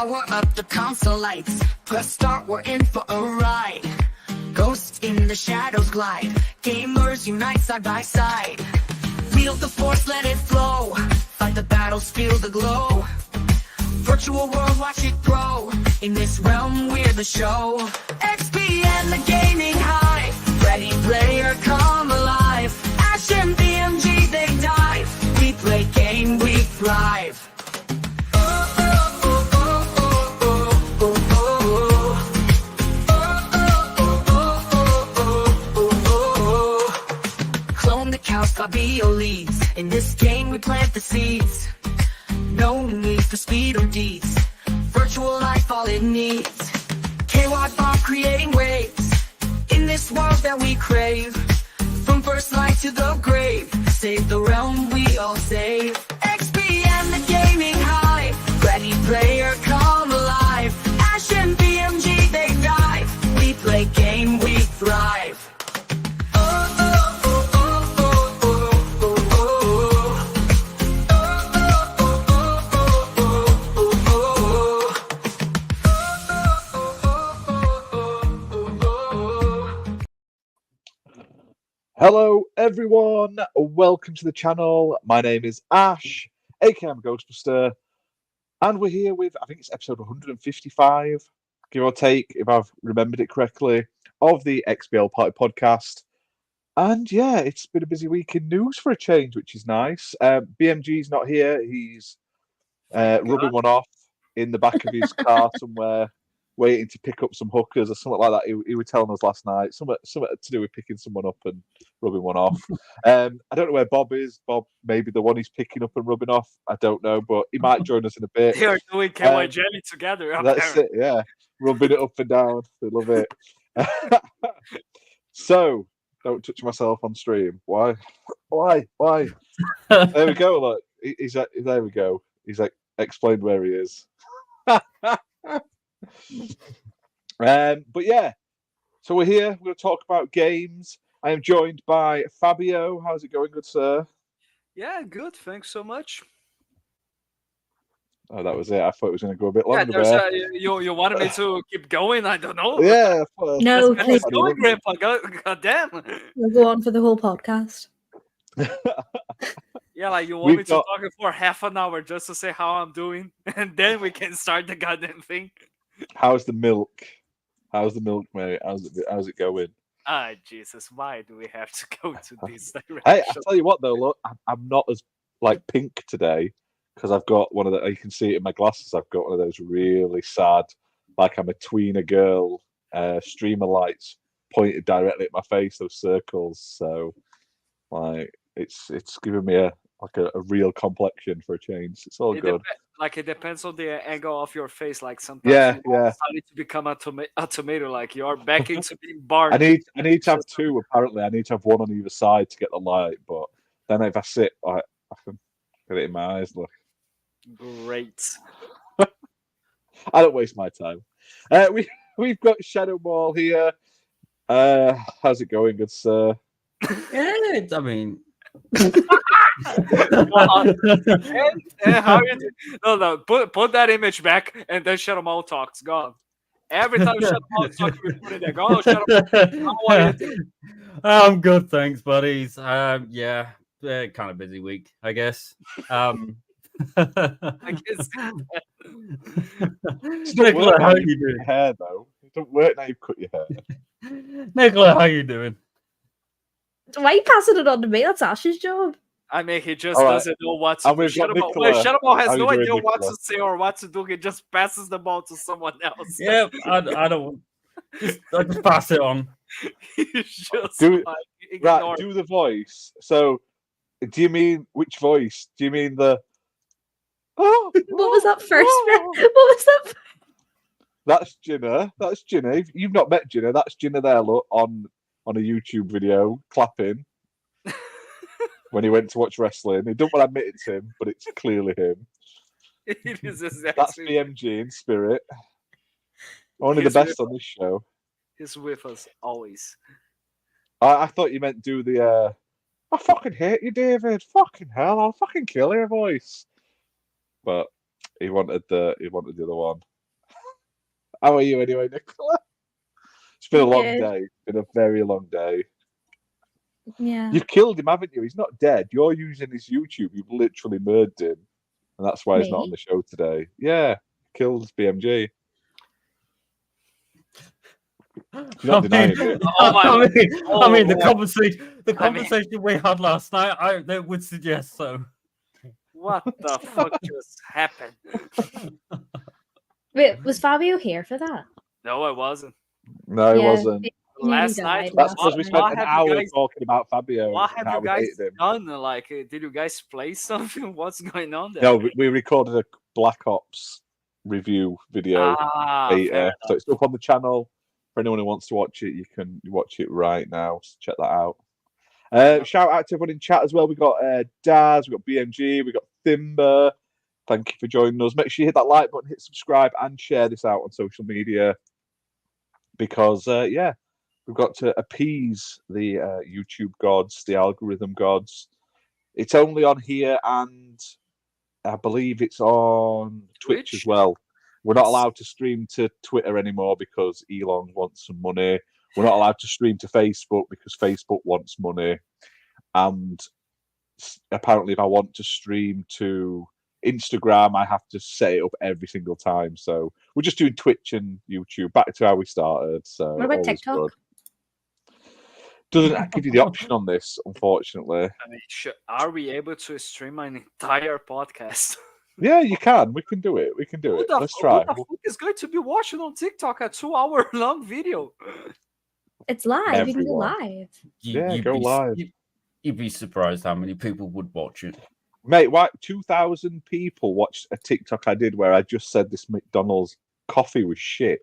Power up the console lights. Press start, we're in for a ride. Ghosts in the shadows glide. Gamers unite side by side. Feel the force, let it flow. Fight the battles, feel the glow. Virtual world, watch it grow. In this realm, we're the show. XBL, the gaming high. Ready player, come alive. Ash and BMG, they dive. We play game, we thrive. Clone the cows, Fabio leads. In this game, we plant the seeds. No need for speed or deeds. Virtual life, all it needs. KY bomb creating waves. In this world that we crave. From first light to the grave. Save the realm, we all save. XBM, the gaming high. Ready player, come alive. Ash and BMG, they dive. We play game, we thrive. Hello everyone, welcome to the channel. My name is Ash, aka I'm Ghostbuster, and we're here with, I think it's episode 155, give or take, if I've remembered it correctly, of the XBL Party Podcast. And yeah, it's been a busy week in news for a change, which is nice. BMG's not here, he's rubbing one off in the back of his car somewhere, waiting to pick up some hookers or something like that. He was telling us last night, something to do with picking someone up and rubbing one off. I don't know where Bob is. Bob, maybe the one he's picking up and rubbing off. I don't know, but he might join us in a bit. They are doing KY jelly together. That's it, yeah. Rubbing it up and down. They love it. So, don't touch myself on stream. Why? There we go. Look, there we go. He's like explained where he is. But yeah, so we're here. We're going to talk about games. I am joined by Fabio. How's it going, good sir? Yeah, good. Thanks so much. Oh, that was it. I thought it was going to go a bit longer. Yeah, you wanted me to keep going? I don't know. Yeah. No, Keep going, Grandpa. God damn. We'll go on for the whole podcast. Yeah, like you want me to talk for half an hour just to say how I'm doing, and then we can start the goddamn thing. How's the milk? How's the milk, mate? How's it going? Ah, Jesus, why do we have to go to this direction? Hey, I'll tell you what though, look, I'm not as like pink today because I've got one of the, you can see it in my glasses, I've got one of those really sad, like I'm a tweener girl, streamer lights pointed directly at my face, those circles. So like it's giving me a real complexion for a change. It's all good. It depends on the angle of your face. Like sometimes you decided to become a tomato. Like you're back into being barred. I need to have two. Apparently, I need to have one on either side to get the light. But then if I sit, I can get it in my eyes. Look, great. I don't waste my time. We've got Shadow Ball here. How's it going, good sir? Yeah, I mean. How you do? No, put that image back and then Shadow Mall talks. Gone. Every time Shadow Mall talks, we put it there. Go, Shadow Mall. How are you doing? I'm good, thanks, buddies. Yeah, kind of busy week, I guess. I guess. Nicola, how are you doing? Your hair though, it don't work now. You've cut your hair. Nicola, how you doing? Why are you passing it on to me? That's Ash's job. I mean, he just doesn't know what to do. Shadow Ball has no idea what to say or what to do. He just passes the ball to someone else. Yeah, I don't. I just pass it on. He's just do the voice. So, do you mean which voice? Do you mean the? What was that first? What was that? That's Ginna. That's Ginna. You've not met Ginna. That's Ginna there. Look on a YouTube video clapping. When he went to watch wrestling. He don't want to admit it's him, but it's clearly him. It is exactly. That's BMG in spirit. Only the best on this show. He's with us always. I thought you meant do the I fucking hate you, David. Fucking hell, I'll fucking kill your voice. But he wanted the other one. How are you anyway, Nicola? It's been a long Good. day. It's been a very long day. Yeah. You've killed him, haven't you? He's not dead. You're using his YouTube. You've literally murdered him. And that's why he's not Me? on the show today. Yeah, killed BMG. You're not denying it. Oh my God. I mean, the Oh, conversation we had last night, that would suggest so. what the fuck just happened? Wait, was Fabio here for that? No, I wasn't. No, he Yeah, wasn't. he nearly Last died night, That's last because we night. spent What an have you hour guys- talking about Fabio. What and have how you we guys hated him. done? Like, did you guys play something? What's going on there? No, we recorded a Black Ops review video beta. Fair So it's up on the channel. For anyone who wants to watch it, you can watch it right now. So check that out. Shout out to everyone in chat as well. We got Daz, we got BMG, we got Thimber. Thank you for joining us. Make sure you hit that like button, hit subscribe, and share this out on social media. Because we've got to appease the YouTube gods, the algorithm gods. It's only on here, and I believe it's on Twitch as well. We're not allowed to stream to Twitter anymore because Elon wants some money. We're not allowed to stream to Facebook because Facebook wants money. And apparently, if I want to stream to Instagram, I have to set it up every single time. So we're just doing Twitch and YouTube. Back to how we started. So What about all is TikTok? good. Doesn't give you the option on this, unfortunately. I mean, are we able to stream an entire podcast? Yeah, you can. We can do it. We can do it. Let's try. Who the fuck is going to be watching on TikTok a 2-hour long video? It's live. You can go Everyone. live. Yeah, You'd go be, live. You'd be surprised how many people would watch it. Mate, why 2,000 people watched a TikTok I did where I just said this McDonald's coffee was shit.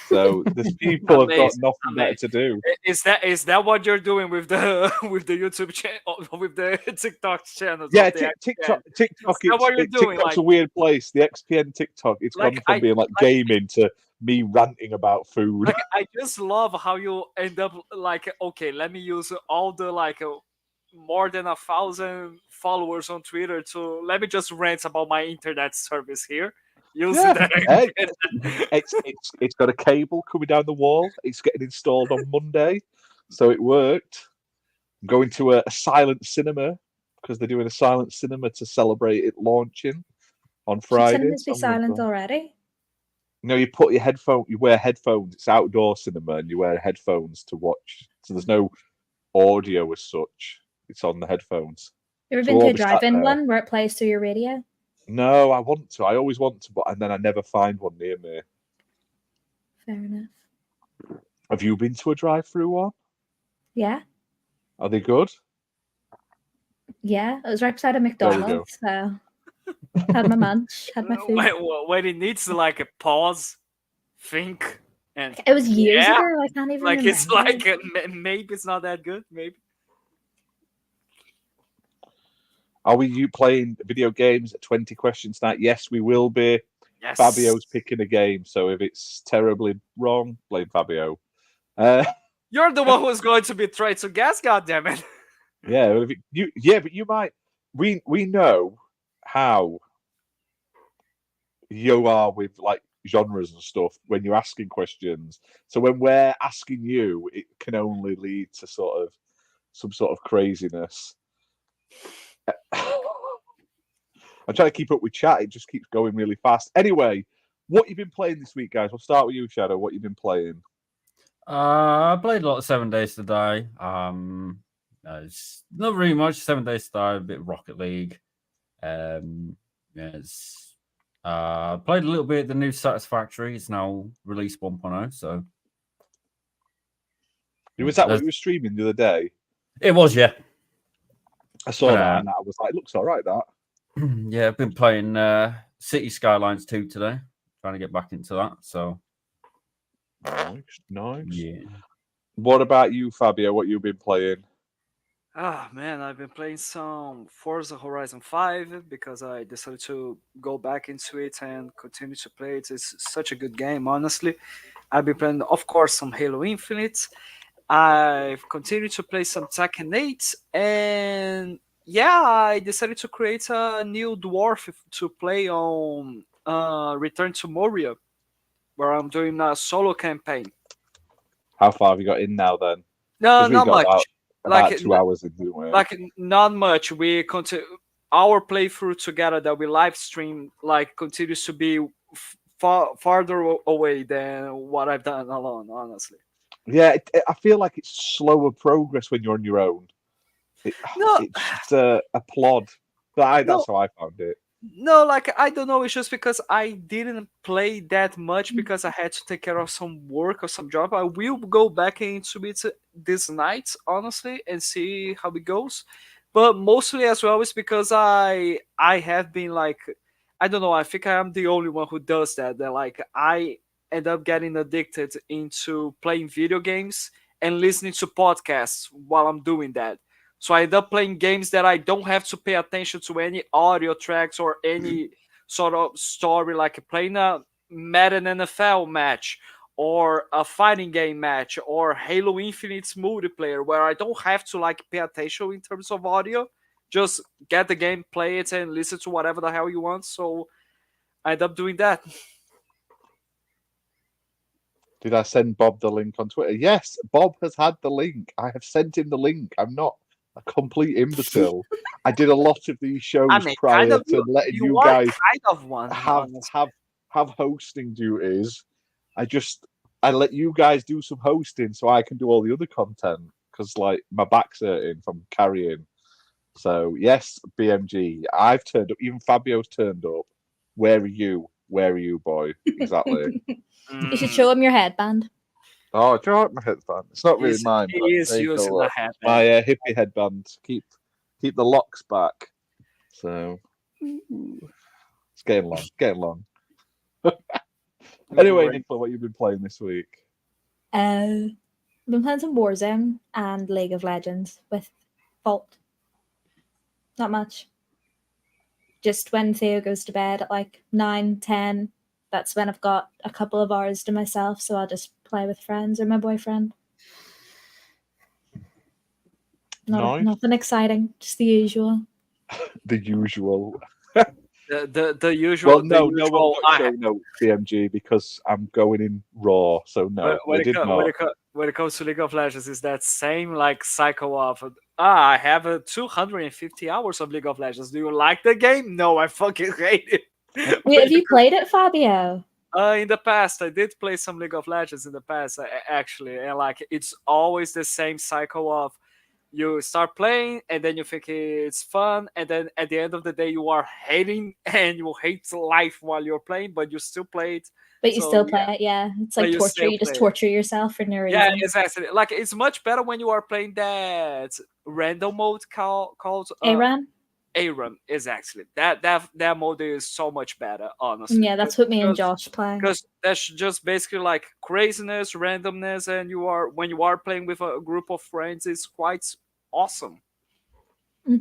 So there's people have got Amazing, nothing better to do. Is that what you're doing with the YouTube channel, with the TikTok channel? Yeah, TikTok. that what you're doing? TikTok's a weird place. The XPN TikTok. It's Like, gone from being like gaming to me ranting about food. Like, I just love how you end up like, okay, let me use all the more than 1,000 followers on Twitter to let me just rant about my internet service here. Using Yeah, that. it's got a cable coming down the wall. It's getting installed on Monday, so it worked. I'm going to a silent cinema because they're doing a silent cinema to celebrate it launching on Friday. Cinemas be silent already? No, you wear headphones. It's outdoor cinema, and you wear headphones to watch. So there's no audio as such. It's on the headphones. You ever So been we'll to a all be sat drive-in there. one where it plays through your radio? No, I want to. I always want to, and then I never find one near me. Fair enough. Have you been to a drive-through one? Yeah. Are they good? Yeah. It was right beside a There you go. McDonald's, so had my lunch, had my food. when it needs to like a pause, think, and It was years Yeah. ago. I can't even like remember. it's like maybe it's not that good. Maybe. Are you playing video games at 20 questions tonight? Yes, we will be. Yes. Fabio's picking a game, so if it's terribly wrong, blame Fabio. You're the one who's going to be trying to guess. Goddammit. Yeah, but you might. We know how you are with like genres and stuff when you're asking questions. So when we're asking you, it can only lead to some sort of craziness. I'm trying to keep up with chat. It just keeps going really fast. Anyway, what you've been playing this week, guys? We'll start with you, Shadow. What you've been playing? I played a lot of 7 Days to Die. It's not really much. 7 Days to Die, a bit of Rocket League. Yes. Played a little bit of the new Satisfactory. It's now released 1.0. So Was that what you were streaming the other day? it was, yeah. I saw that and I was like, looks all right, that. Yeah, I've been playing City Skylines 2 today. Trying to get back into that. So Nice. yeah. What about you, Fabio? What you've been playing? Ah, man, I've been playing some Forza Horizon 5 because I decided to go back into it and continue to play it. It's such a good game, honestly. I've been playing, of course, some Halo Infinite. I've continued to play some Tekken 8. And yeah, I decided to create a new dwarf to play on Return to Moria. where I'm doing a solo campaign. How far have you got in now then? No, 'Cause we not got much. about Like 2 hours in, didn't we? like not much. We continue our playthrough together that we live stream. Like continues to be farther away than what I've done alone. Honestly, Yeah, I feel like it's slower progress when you're on your own. no, It's just a plod. That's no, how I found it. no. Like I don't know. It's just because I didn't play that much because I had to take care of some work or some job. I will go back into it this night, honestly, and see how it goes. But mostly as well is because I have been like, I don't know, I think I am the only one who does that. That like I end up getting addicted into playing video games and listening to podcasts while I'm doing that. So I end up playing games that I don't have to pay attention to any audio tracks or any sort of story, like playing a Madden NFL match or a fighting game match or Halo Infinite's multiplayer, where I don't have to like pay attention in terms of audio. Just get the game, play it, and listen to whatever the hell you want. So I end up doing that. Did I send Bob the link on Twitter? Yes, Bob has had the link. I have sent him the link. I'm not a complete imbecile. I did a lot of these shows I mean, prior kind of, to letting you are guys kind of one. honestly. have hosting duties. I let you guys do some hosting so I can do all the other content because like my back's hurting from carrying. So yes, BMG, I've turned up. Even Fabio's turned up. Where are you? Where are you, boy? Exactly. You should show him your headband. Oh, do you like my headband? It's not really He's- mine. he but is there you using go, the look. headband. My hippie headband. Keep the locks back. So it's getting long. Getting long. Anyway, Great. Nicola, what you've been playing this week? I've been playing some Warzone and League of Legends with Vault. Not much. Just when Theo goes to bed at like 9, 10, that's when I've got a couple of hours to myself, so I'll just play with friends or my boyfriend. Nice. Nothing exciting, just the usual. The usual. The usual. Well, no, the no usual, one got show notes, BMG, because I'm going in raw. So no, when, they did not. when it comes to League of Legends, is that same like cycle of I have 250 hours of League of Legends. Do you like the game? No, I fucking hate it. Wait, have you played it, Fabio? In the past, I did play some League of Legends in the past, actually, and like it's always the same cycle of you start playing and then you think it's fun, and then at the end of the day you are hating and you hate life while you're playing, but you still play it. But you So, still play yeah. it, yeah. It's But like you torture. still You just play it. torture yourself for no reason. Yeah, exactly. Like it's much better when you are playing that random mode called Aran? Aram. Exactly. That mode is so much better, honestly. Yeah, that's what me and Because- Josh play. Because that's just basically like craziness, randomness, and when you are playing with a group of friends, it's quite awesome. There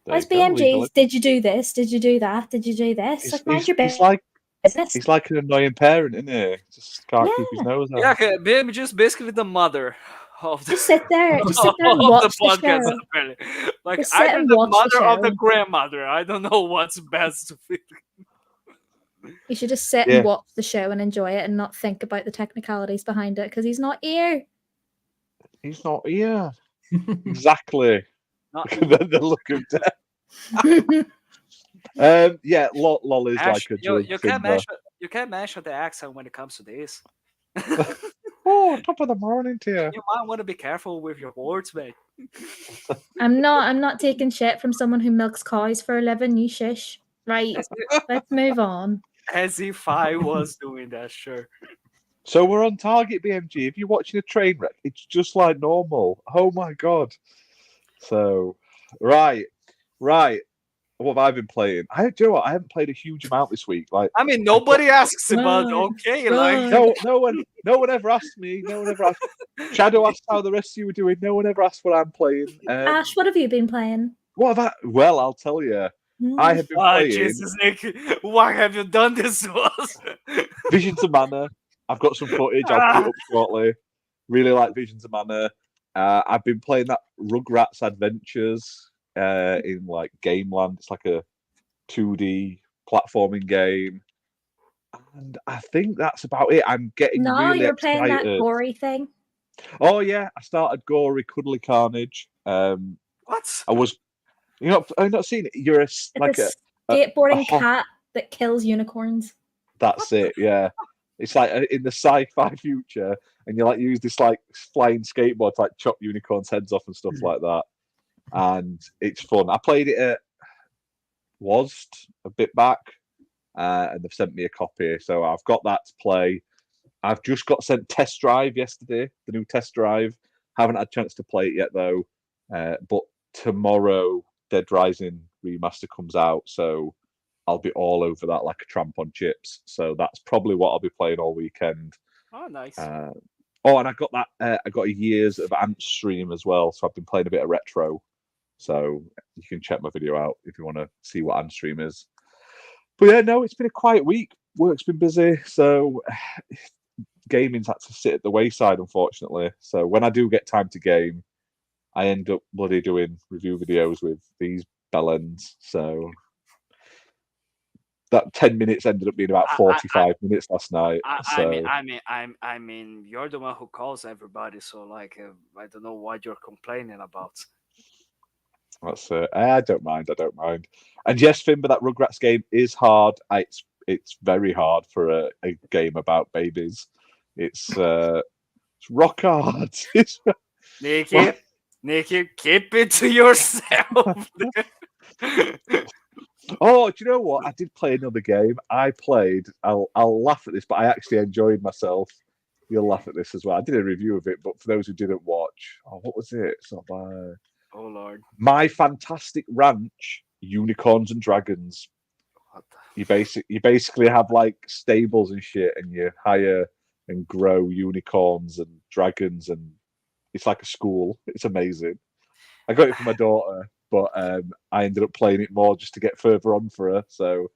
Where's you go, legal- BMGs? Did you do this? Did you do that? Did you do this? He's, Like, mind he's, your he's like business. he's like an annoying parent, isn't he? Just can't keep his nose out. Yeah, okay, BM just basically the mother of the Just sit there. Just sit there and of watch the podcast, show. apparently. Like Just sit either and the watch the mother or the show. grandmother. I don't know what's best to feel. You should just sit Yeah. and watch the show and enjoy it and not think about the technicalities behind it because he's not here. He's not here. Exactly. Not the look of death. Yeah, LOL is Ash, like a you, drug you thing, can't measure the accent when it comes to this. Oh, top of the morning to you. You might want to be careful with your words, mate. I'm not taking shit from someone who milks cows for a living. You shush. Right. Let's move on. As if I was doing that, sure. So we're on target, BMG. If you're watching a train wreck, it's just like normal. Oh my god. So, right. What have I been playing? Do you know what? I haven't played a huge amount this week. Like, I mean, nobody asks about Right, okay, right. like no one ever asked me. No one ever asked. Shadow asked how the rest of you were doing. No one ever asked what I'm playing. Ash, what have you been playing? What have I? Well, I'll tell you. I have been playing Jesus, Nick, why have you done this to us? Visions of Mana. I've got some footage. I'll put it up shortly. Really like Visions of Mana. I've been playing that Rugrats Adventures in like Gameland. It's like a 2D platforming game. And I think that's about it. I'm getting No, really you're playing that excited. gory thing. Oh yeah, I started Gory Cuddly Carnage. What? I was, I've not seen it. You're It's like a a skateboarding ho- cat that kills unicorns. That's it. Yeah, it's like in the sci-fi future, and you like use this like flying skateboard to like chop unicorns' heads off and stuff like that. And it's fun. I played it at WASD a bit back, and they've sent me a copy, so I've got that to play. I've just got sent Test Drive yesterday, the new Test Drive. Haven't had a chance to play it yet though. But tomorrow, Dead Rising remaster comes out, so I'll be all over that like a tramp on chips. So that's probably what I'll be playing all weekend. Oh, nice. And I got that. I got a years of Ant stream as well, so I've been playing a bit of retro. So you can check my video out if you want to see what Ant stream is. But yeah, no, it's been a quiet week. Work's been busy, so gaming's had to sit at the wayside, unfortunately. So when I do get time to game, I end up bloody doing review videos with these bellends. So that 10 minutes ended up being about 45 minutes last night. I mean, you're the one who calls everybody, so like, I don't know what you're complaining about. That's it. I don't mind. And yes, Finn, but that Rugrats game is hard. It's very hard for a game about babies. It's rock hard. Nikki, keep it to yourself. Oh, do you know what? I did play another game. I'll laugh at this, but I actually enjoyed myself. You'll laugh at this as well. I did a review of it, but for those who didn't watch, what was it? It's not bad. Oh Lord. My Fantastic Ranch, Unicorns and Dragons. You basically have like stables and shit, and you hire and grow unicorns and dragons, and it's like a school. It's amazing. I got it for my daughter, but I ended up playing it more just to get further on for her. So,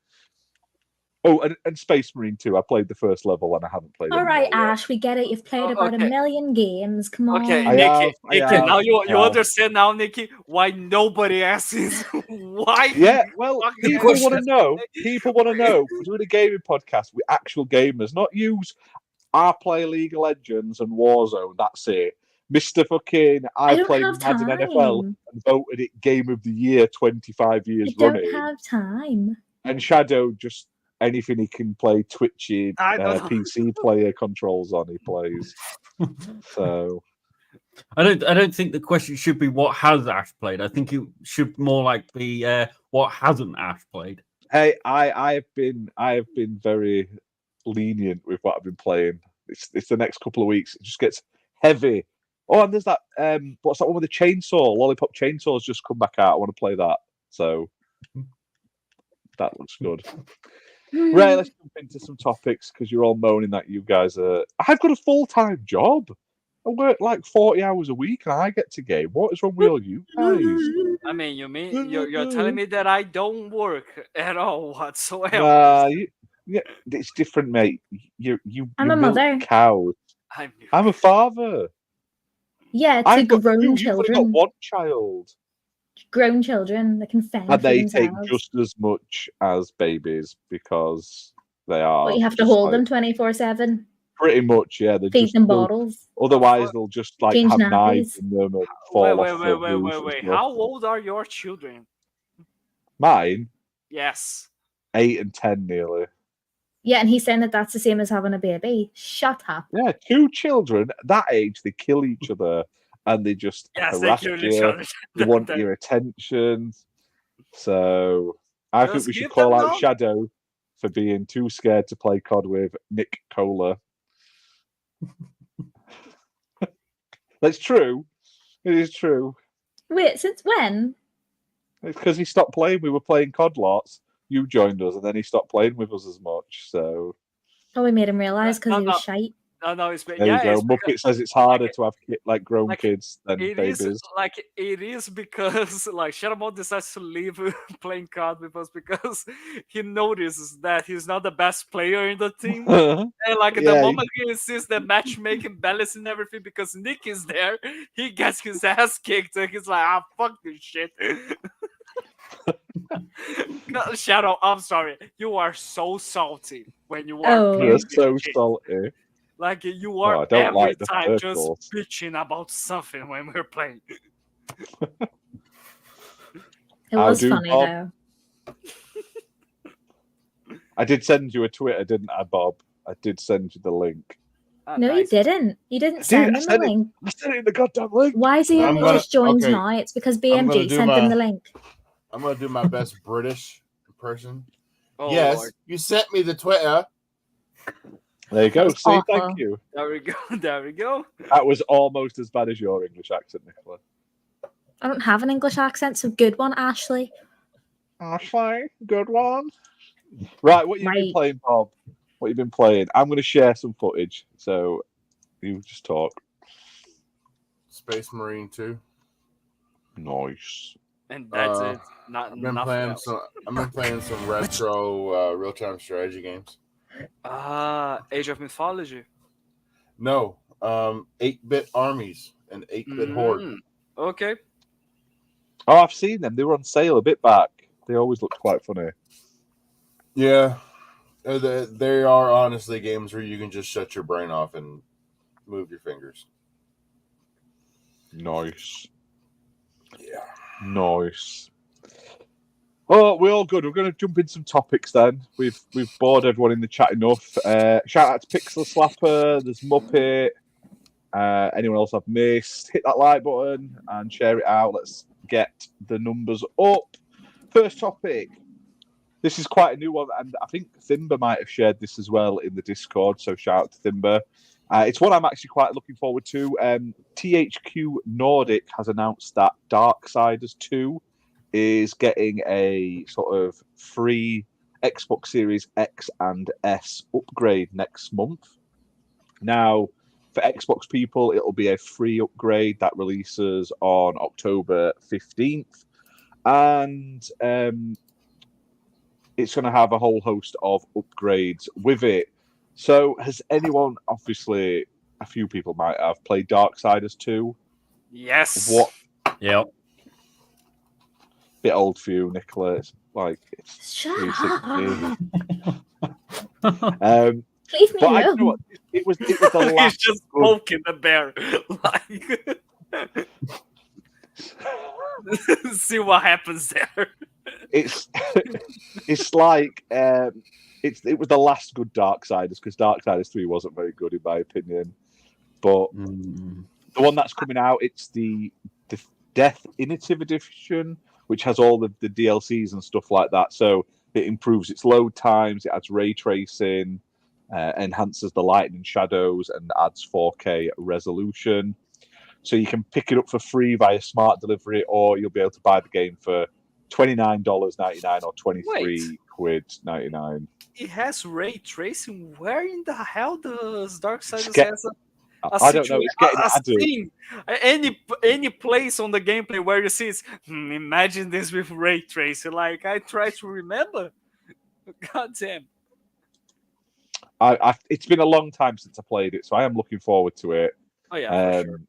and Space Marine 2. I played the first level and I haven't played it. All right, Ash, we get it. You've played about a million games. Come on. Okay, I Nikki. have. Now you understand now, Nikki, why nobody asks why. Yeah, well, people want to know. People want to know. We're doing a gaming podcast with actual gamers, not use. I play League of Legends and Warzone. That's it. Mr. Fucking, I played Madden NFL and voted it Game of the Year 25 years running. I don't have time. And Shadow, just anything he can play, twitchy PC player controls on, he plays. So I don't think the question should be what has Ash played. I think it should more like be what hasn't Ash played. Hey, I have been very lenient with what I've been playing. It's the next couple of weeks. It just gets heavy. Oh, and there's that what's that one with the chainsaw? Lollipop Chainsaw's just come back out. I want to play that. So that looks good. Right, let's jump into some topics because you're all moaning that you guys are. I've got a full-time job. I work like 40 hours a week and I get to game. What is wrong with all you guys? I mean, you're telling me that I don't work at all whatsoever? Yeah, it's different, mate. I'm a mother. Cows. I'm a father. Yeah, it's grown children. You've only got one child. Grown children that can fend and they for themselves. take just as much as babies because they are. But you have to hold them 24/7. Pretty much, yeah. They feed them bottles. Otherwise, they'll just like change have nappies. knives in them and fall off. Wait. How old are your children? Mine? Yes. 8 and 10 nearly. Yeah, and he's saying that that's the same as having a baby. Shut up. Yeah, 2 children that age, they kill each other and they just harass you. They want your attention. So I think we should call out Shadow for being too scared to play COD with Nick Cola. That's true. It is true. Wait, since when? It's because he stopped playing. We were playing COD lots. You joined us, and then he stopped playing with us as much. So probably made him realise because he was shite. No, it's there you go. Muppet says it's harder to have grown kids than babies. It is because Shadow decides to leave playing COD with us because he notices that he's not the best player in the team. And the moment he sees the matchmaking balance and everything because Nick is there, he gets his ass kicked and he's like, fuck this shit. Shadow, I'm sorry. You are so salty. when you are Oh. playing That's so with kids. salty. Like you Oh, are I don't every like the time just circles. bitching about something when we're playing. It How was do, funny Bob? though. I did send you a Twitter, didn't I, Bob? I did send you the link. No, Nice. you didn't. You didn't I send did, I him the sent it. link. I sent it in the goddamn link. Why is he I'm only gonna- just joined okay. now? It's because I'm gonna BMG do sent him my- the link. I'm gonna do my best British person. Oh, yes, Lord. you sent me the Twitter. There you go. was See, awful. thank you. There we go. There we go. That was almost as bad as your English accent, Nicola. I don't have an English accent, so good one, Ashley. Ashley, good one. Right, what you been Right. playing, Bob? What you been playing? I'm going to share some footage, so you just talk. Space Marine 2. Nice. And that's Uh, it. Not I've been nothing playing else. some retro real-time strategy games. Age of Mythology. No, 8-bit armies and 8-bit horde. Mm, okay. Oh, I've seen them. They were on sale a bit back. They always looked quite funny. Yeah, they are honestly games where you can just shut your brain off and move your fingers. Nice. Yeah. Nice. Oh, we're all good. We're going to jump in some topics then. We've bored everyone in the chat enough. Shout out to Pixel Slapper. There's Muppet. Anyone else I've missed? Hit that like button and share it out. Let's get the numbers up. First topic. This is quite a new one, and I think Thimber might have shared this as well in the Discord. So shout out to Thimber. It's one I'm actually quite looking forward to. THQ Nordic has announced that Darksiders 2 is getting a sort of free Xbox Series X and S upgrade next month. Now, for Xbox people, it'll be a free upgrade that releases on October 15th. And it's going to have a whole host of upgrades with it. So has anyone, obviously, a few people might have played Darksiders 2. Yes. What? Yep. Bit old for you, Nicola. It's like it's Shut 360. up. Leave me But I alone. know what, it was the He's last just good- poking the bear. Like, see what happens there. it's it's like it was the last good Darksiders, because Darksiders 3 wasn't very good in my opinion. But the one that's coming out, it's the Death Initiative Edition, which has all the DLCs and stuff like that. So it improves its load times, it adds ray tracing, enhances the lighting and shadows, and adds 4K resolution. So you can pick it up for free via smart delivery, or you'll be able to buy the game for $29.99 or 23 quid 99. It has ray tracing. Where in the hell does Darksiders get- has I don't know. It's getting added. scene? Any place on the gameplay where you see it, imagine this with ray tracing. Like, I try to remember. God damn. It's been a long time since I played it, so I am looking forward to it. Oh yeah, for sure.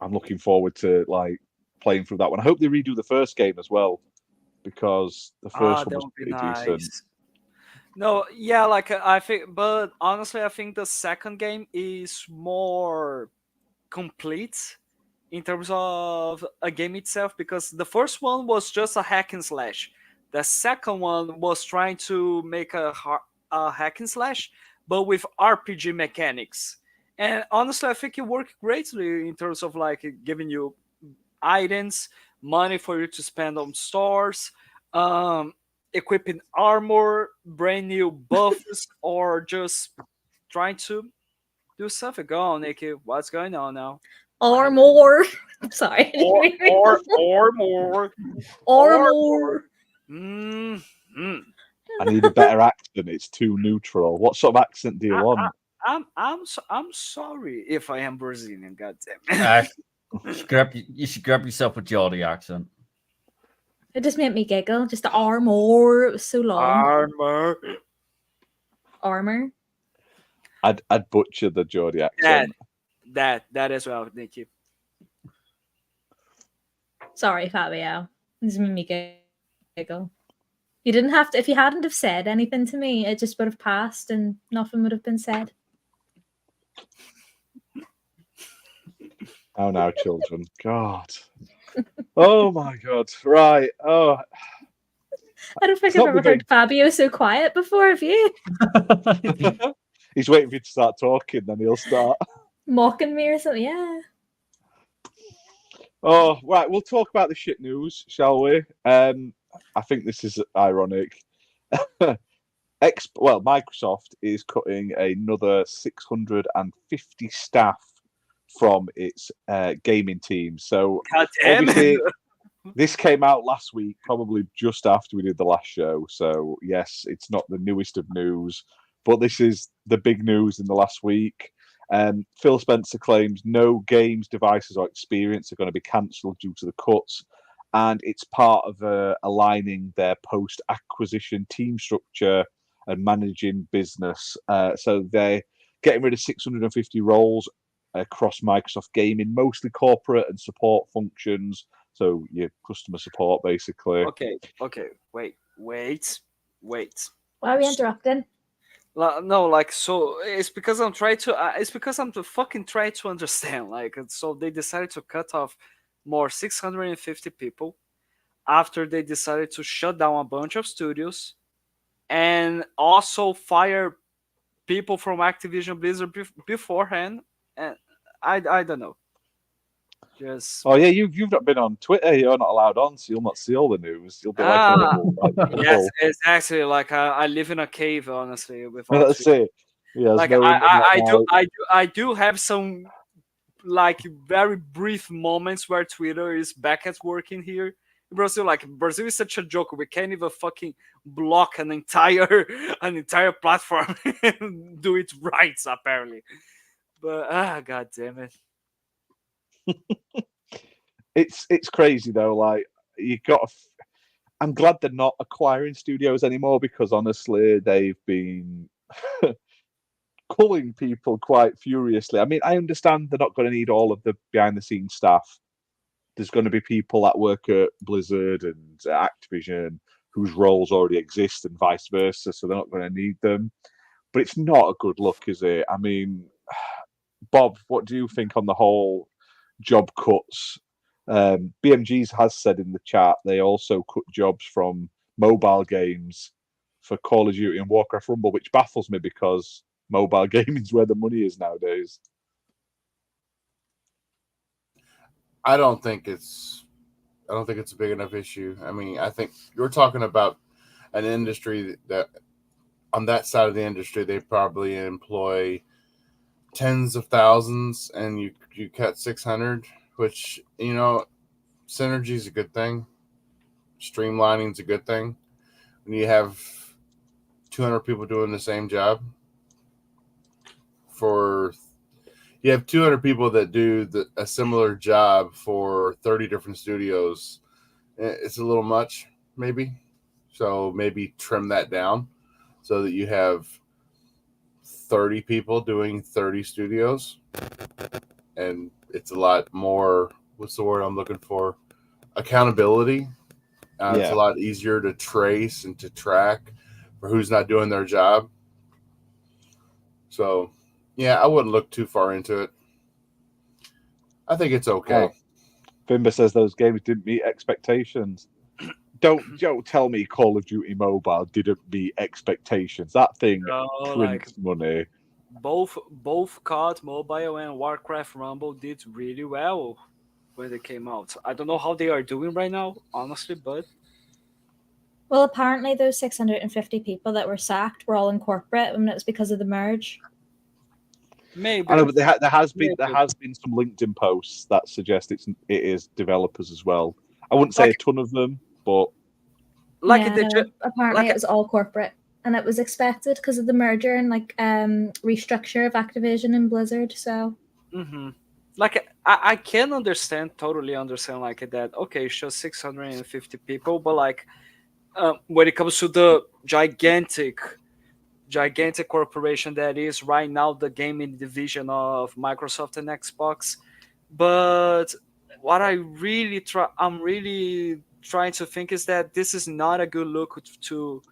I'm looking forward to like playing through that one. I hope they redo the first game as well, because the first one That was would be pretty nice. decent. No, yeah, like I think, but honestly, I think the second game is more complete in terms of a game itself, because the first one was just a hack and slash. The second one was trying to make a hack and slash, but with RPG mechanics. And honestly, I think it worked greatly in terms of like giving you items, money for you to spend on stores, equipping armor, brand new buffs, or just trying to do something. Go on, Nikki. What's going on now? Or more. I'm sorry. Or more. Or more. I need a better accent. It's too neutral. What sort of accent do you want? I'm sorry if I am Brazilian. God damn it. You should grab yourself a Geordie accent. It just made me giggle. Just the armor. It was so long. Armor. Armor. I'd butcher the Geordie accent. That as well, Nikki. Sorry, Fabio. This made me giggle. You didn't have to. If you hadn't have said anything to me, it just would have passed and nothing would have been said. Oh, now, children. God. Oh, my God. Right. Oh, I don't think It's I've not ever been very- heard Fabio so quiet before, have you? he's waiting for you to start talking, then he'll start. Mocking me or something? Yeah. Oh, right. We'll talk about the shit news, shall we? I think this is ironic. Microsoft is cutting another 650 staff from its gaming team. So God damn obviously, it. this came out last week, probably just after we did the last show. So yes, it's not the newest of news, but this is the big news in the last week. Phil Spencer claims no games, devices, or experience are going to be cancelled due to the cuts, and it's part of aligning their post-acquisition team structure and managing business. So they're getting rid of 650 roles across Microsoft Gaming, mostly corporate and support functions. So your customer support, basically. Okay, wait. Why are we interrupting? No, like, so it's because I'm trying to. It's because I'm fucking trying to understand. Like, so they decided to cut off more 650 people after they decided to shut down a bunch of studios, and also fire people from Activision Blizzard beforehand. And I don't know. Just Oh yeah, you've not been on Twitter. You're not allowed on, so you'll not see all the news. You'll be like a little yes, it's actually like I live in a cave, honestly. Without Let's see. Yeah, like no I do have some like very brief moments where Twitter is back at work in here in Brazil. Like, Brazil is such a joke. We can't even fucking block an entire platform and do it right, apparently. But god damn it. It's crazy though. Like you got. I'm glad they're not acquiring studios anymore because honestly, they've been culling people quite furiously. I mean, I understand they're not going to need all of the behind the scenes staff. There's going to be people that work at Blizzard and Activision whose roles already exist and vice versa, so they're not going to need them. But it's not a good look, is it? I mean, Bob, what do you think on the whole job cuts? BMGs has said in the chat they also cut jobs from mobile games for Call of Duty and Warcraft Rumble, which baffles me because mobile gaming is where the money is nowadays. I don't think it's a big enough issue. I mean, I think you're talking about an industry that on that side of the industry they probably employ tens of thousands, and you cut 600, which, you know, synergy is a good thing. Streamlining is a good thing. When you have 200 people doing the same job, you have 200 people that do a similar job for 30 different studios. It's a little much, maybe. So maybe trim that down so that you have 30 people doing 30 studios. And it's a lot more, what's the word I'm looking for? Accountability. It's a lot easier to trace and to track for who's not doing their job. So, yeah, I wouldn't look too far into it. I think it's okay. Fimber says those games didn't meet expectations. Don't tell me Call of Duty Mobile didn't meet expectations. That thing prints money. Both COD Mobile and Warcraft Rumble did really well when they came out. I don't know how they are doing right now, honestly, but Well, apparently those 650 people that were sacked were all in corporate, and it was because of the merge. maybe. I know, but there has been some LinkedIn posts that suggest it is developers as well. I wouldn't say a ton of them, but apparently it was all corporate, and it was expected because of the merger and restructure of Activision and Blizzard. So, like I can totally understand like that. Okay, it's just 650 people, but like when it comes to the gigantic corporation that is right now the gaming division of Microsoft and Xbox. But what I'm really trying to think is that this is not a good look to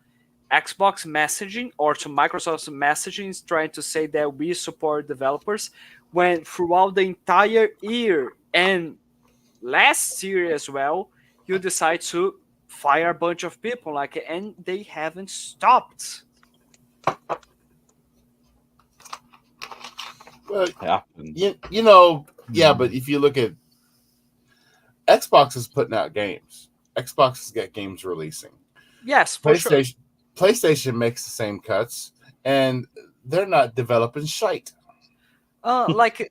Xbox messaging or to Microsoft's messaging, is trying to say that we support developers when throughout the entire year and last year as well, you decide to fire a bunch of people, like, and they haven't stopped. But It happens. you know, yeah, but if you look at Xbox is putting out games. Xbox has got games releasing. Yes, for sure. PlayStation makes the same cuts, and they're not developing shite. Like a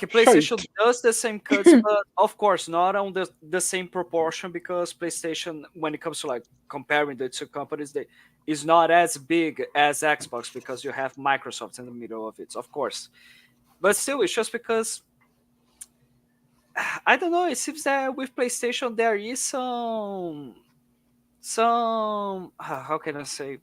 PlayStation does the same cuts, but of course not on the same proportion, because PlayStation, when it comes to like comparing the two companies, they is not as big as Xbox because you have Microsoft in the middle of it, of course. But still, it's just because I don't know. It seems that with PlayStation there is some how can I say,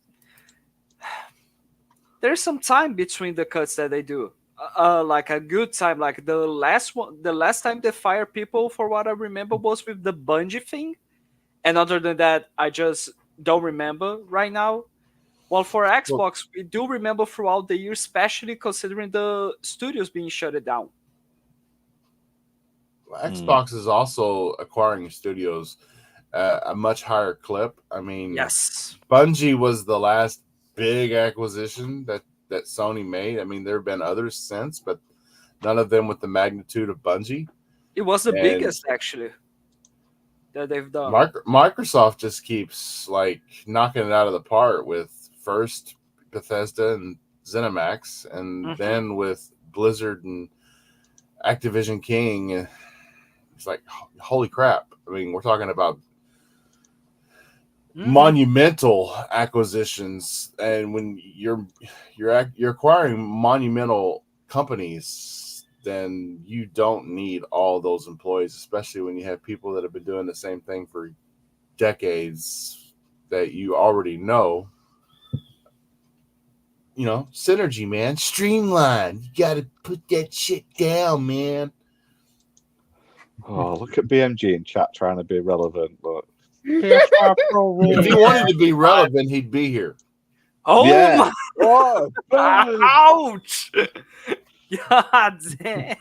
there's some time between the cuts that they do. Like a good time. Like the last time they fire people, for what I remember, was with the Bungie thing, and other than that, I just don't remember right now. Well, for Xbox, we do remember throughout the year, especially considering the studios being shut down. Xbox is also acquiring studios a much higher clip. I mean, Yes, Bungie was the last big acquisition that Sony made. I mean, there have been others since, but none of them with the magnitude of Bungie. it was the And biggest actually that they've done. Microsoft just keeps like knocking it out of the park with first Bethesda and ZeniMax, and then with Blizzard and Activision King. It's like, holy crap. I mean, we're talking about monumental acquisitions, and when you're acquiring monumental companies, then you don't need all those employees, especially when you have people that have been doing the same thing for decades that you already know. You know, synergy, man. Streamline. You got to put that shit down, man. Oh, look at BMG in chat trying to be relevant. Look. If he wanted to be relevant, he'd be here. Oh Yeah. my! Oh, boom. Ouch! God damn!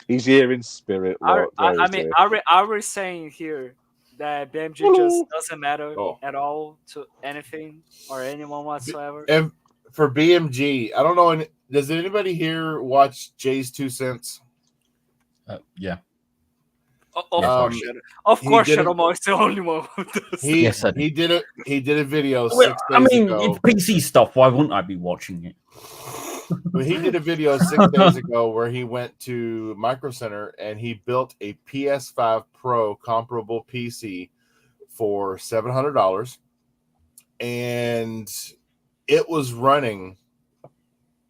He's here in spirit. Look. I mean, are we saying here that BMG just doesn't matter at all to anything or anyone whatsoever? And for BMG, I don't know. Does anybody here watch Jay's 2 Cents? Yeah. Of course, Shadow is the only one who does. He did a video 6 days ago. It's PC stuff. Why wouldn't I be watching it? But he did a video 6 days ago where he went to Micro Center and he built a PS5 Pro comparable PC for $700, and it was running.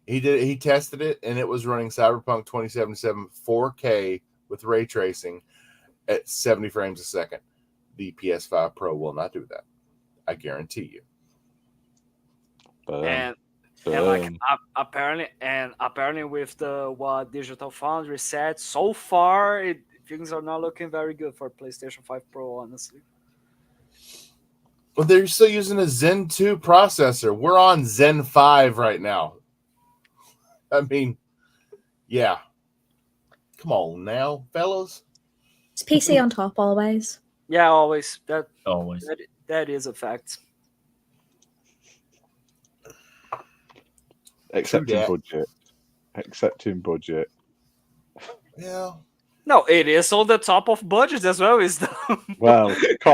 He tested it, and it was running Cyberpunk 2077 4K with ray tracing at 70 frames a second. The PS5 Pro will not do that. I guarantee you. And like apparently with the what Digital Foundry said, so far things are not looking very good for PlayStation 5 Pro, honestly. Well, they're still using a Zen 2 processor. We're on Zen 5 right now. I mean, yeah. Come on now, fellas. It's PC on top always. Yeah, always. Always. That is a fact. Excepting budget. Yeah. No, it is on the top of budget as well. It's the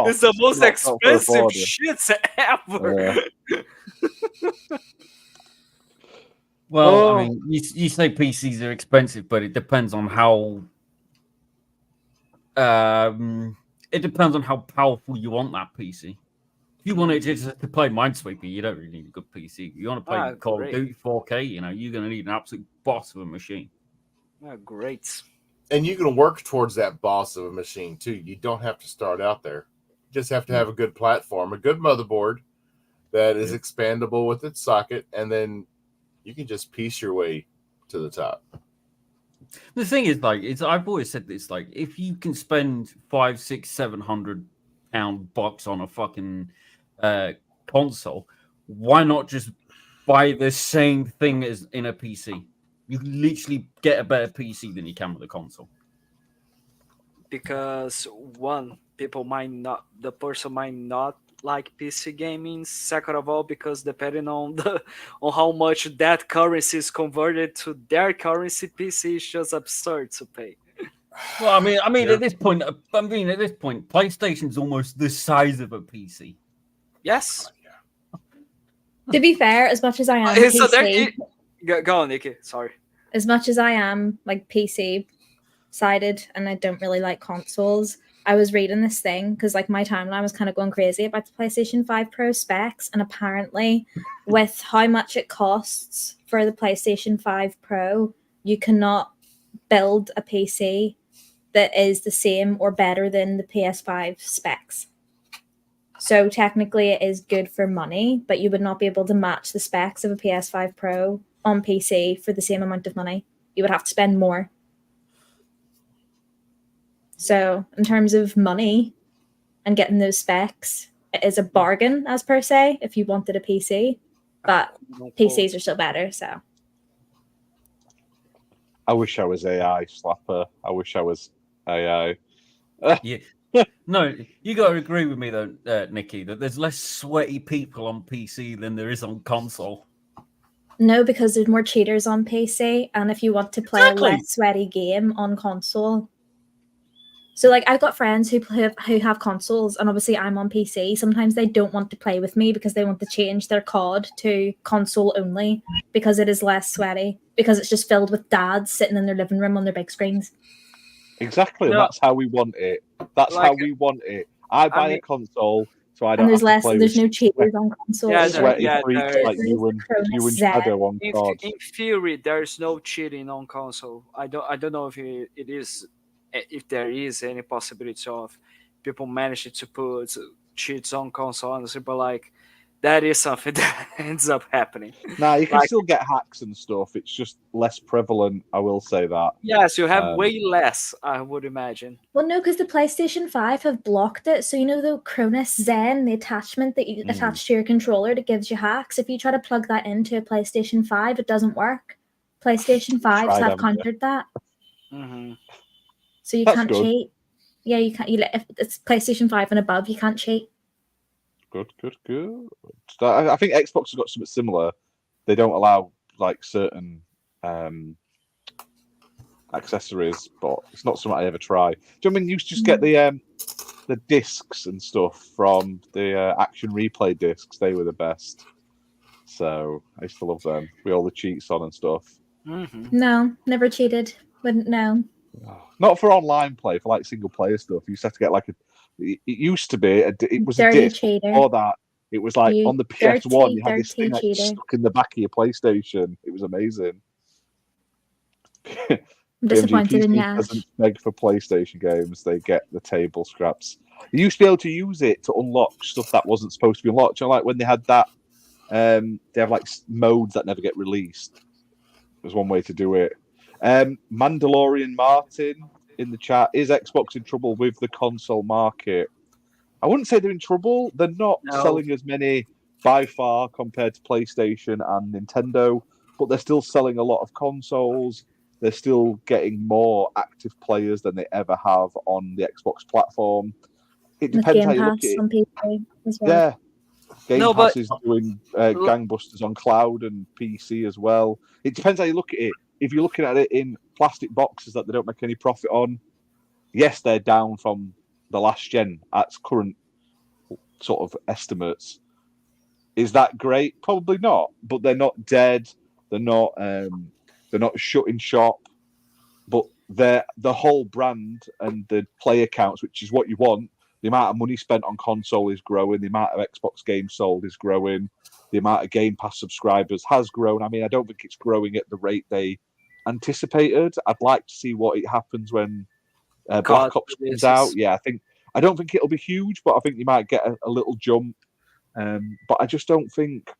It's the most expensive shit ever. Well, I mean, you say PCs are expensive, but it depends on how. It depends on how powerful you want that PC. If you want it just to play Minesweeper, you don't really need a good PC. If you want to play Call of Duty 4K, you're going to need an absolute boss of a machine. Great. And you can work towards that boss of a machine too. You don't have to start out there. You just have to have a good platform, a good motherboard that is expandable with its socket, and then you can just piece your way to the top. The thing is, like, I've always said this, like, if you can spend £500, £600, £700 on a fucking console, why not just buy the same thing as in a PC? You can literally get a better PC than you can with a console. Because one, the person might not like PC gaming. Second of all, because depending on how much that currency is converted to their currency, PC is just absurd to pay. Well, I mean, at this point, PlayStation's almost the size of a PC. Yes. To be fair, as much as I am So PC, go on, Nikki. Sorry. as much as I am like PC sided and I don't really like consoles, I was reading this thing because like my timeline was kind of going crazy about the PlayStation 5 Pro specs, and apparently with how much it costs for the PlayStation 5 Pro, you cannot build a PC that is the same or better than the PS5 specs. So technically it is good for money, but you would not be able to match the specs of a PS5 Pro on PC for the same amount of money. You would have to spend more. So in terms of money and getting those specs, it is a bargain as per se if you wanted a PC, but PCs are still better. So I wish I was AI, Slapper. I wish I was AI. Yeah. No, you got to agree with me though, Nikki, that there's less sweaty people on PC than there is on console. no, because there's more cheaters on PC, and if you want to play a less sweaty game on console. So like I've got friends who have consoles, and obviously I'm on PC. Sometimes they don't want to play with me because they want to change their COD to console only because it is less sweaty, because it's just filled with dads sitting in their living room on their big screens. Exactly, and that's how we want it. That's like, how we want it. I buy a console, so I don't. And there's have to play there's with no cheaters on consoles. sweaty freaks like you and Shadow on COD. In theory, there's no cheating on console. I don't know if there is any possibility of people managing to put cheats on console, honestly, but like that is something that ends up happening. Nah, you can still get hacks and stuff. It's just less prevalent. I will say that. Yes, you have way less, I would imagine. Well, no, because the PlayStation 5 have blocked it. So you know the Cronus Zen, the attachment that you attach to your controller that gives you hacks. If you try to plug that into a PlayStation 5, it doesn't work. PlayStation 5s have countered that. Mm-hmm. So you can't cheat. Yeah, you can't. If it's PlayStation 5 and above, you can't cheat. Good. I think Xbox has got something similar. They don't allow like certain accessories, but it's not something I ever try. Do you know what I mean? You used to just get the discs and stuff from the Action Replay discs. They were the best. So I used to love them with all the cheats on and stuff. Mm-hmm. No, never cheated. Wouldn't know. Not for online play, for like single player stuff. You used to have to get like it used to be it was dirty a disc. Cheater. Before that, it was like on the PS1 you had this thing like stuck in the back of your PlayStation. It was amazing. I'm disappointed in that. Doesn't beg for PlayStation games, they get the table scraps. You used to be able to use it to unlock stuff that wasn't supposed to be unlocked. You know, like when they had that they have like modes that never get released. There's one way to do it. Mandalorian Martin in the chat, is Xbox in trouble with the console market? I wouldn't say they're in trouble. They're not selling as many by far compared to PlayStation and Nintendo, but they're still selling a lot of consoles. They're still getting more active players than they ever have on the Xbox platform. It depends how you look at it. PC as well. Yeah. Game Pass is doing gangbusters on cloud and PC as well. It depends how you look at it. If you're looking at it in plastic boxes that they don't make any profit on, yes, they're down from the last gen at current sort of estimates. Is that great? Probably not. But they're not dead. They're not shutting shop. But the whole brand and the player counts, which is what you want. The amount of money spent on console is growing. The amount of Xbox games sold is growing. The amount of Game Pass subscribers has grown. I mean, I don't think it's growing at the rate they anticipated. I'd like to see what it happens when Black Ops comes out. Yeah, I don't think it'll be huge, but I think you might get a little jump. But I just don't think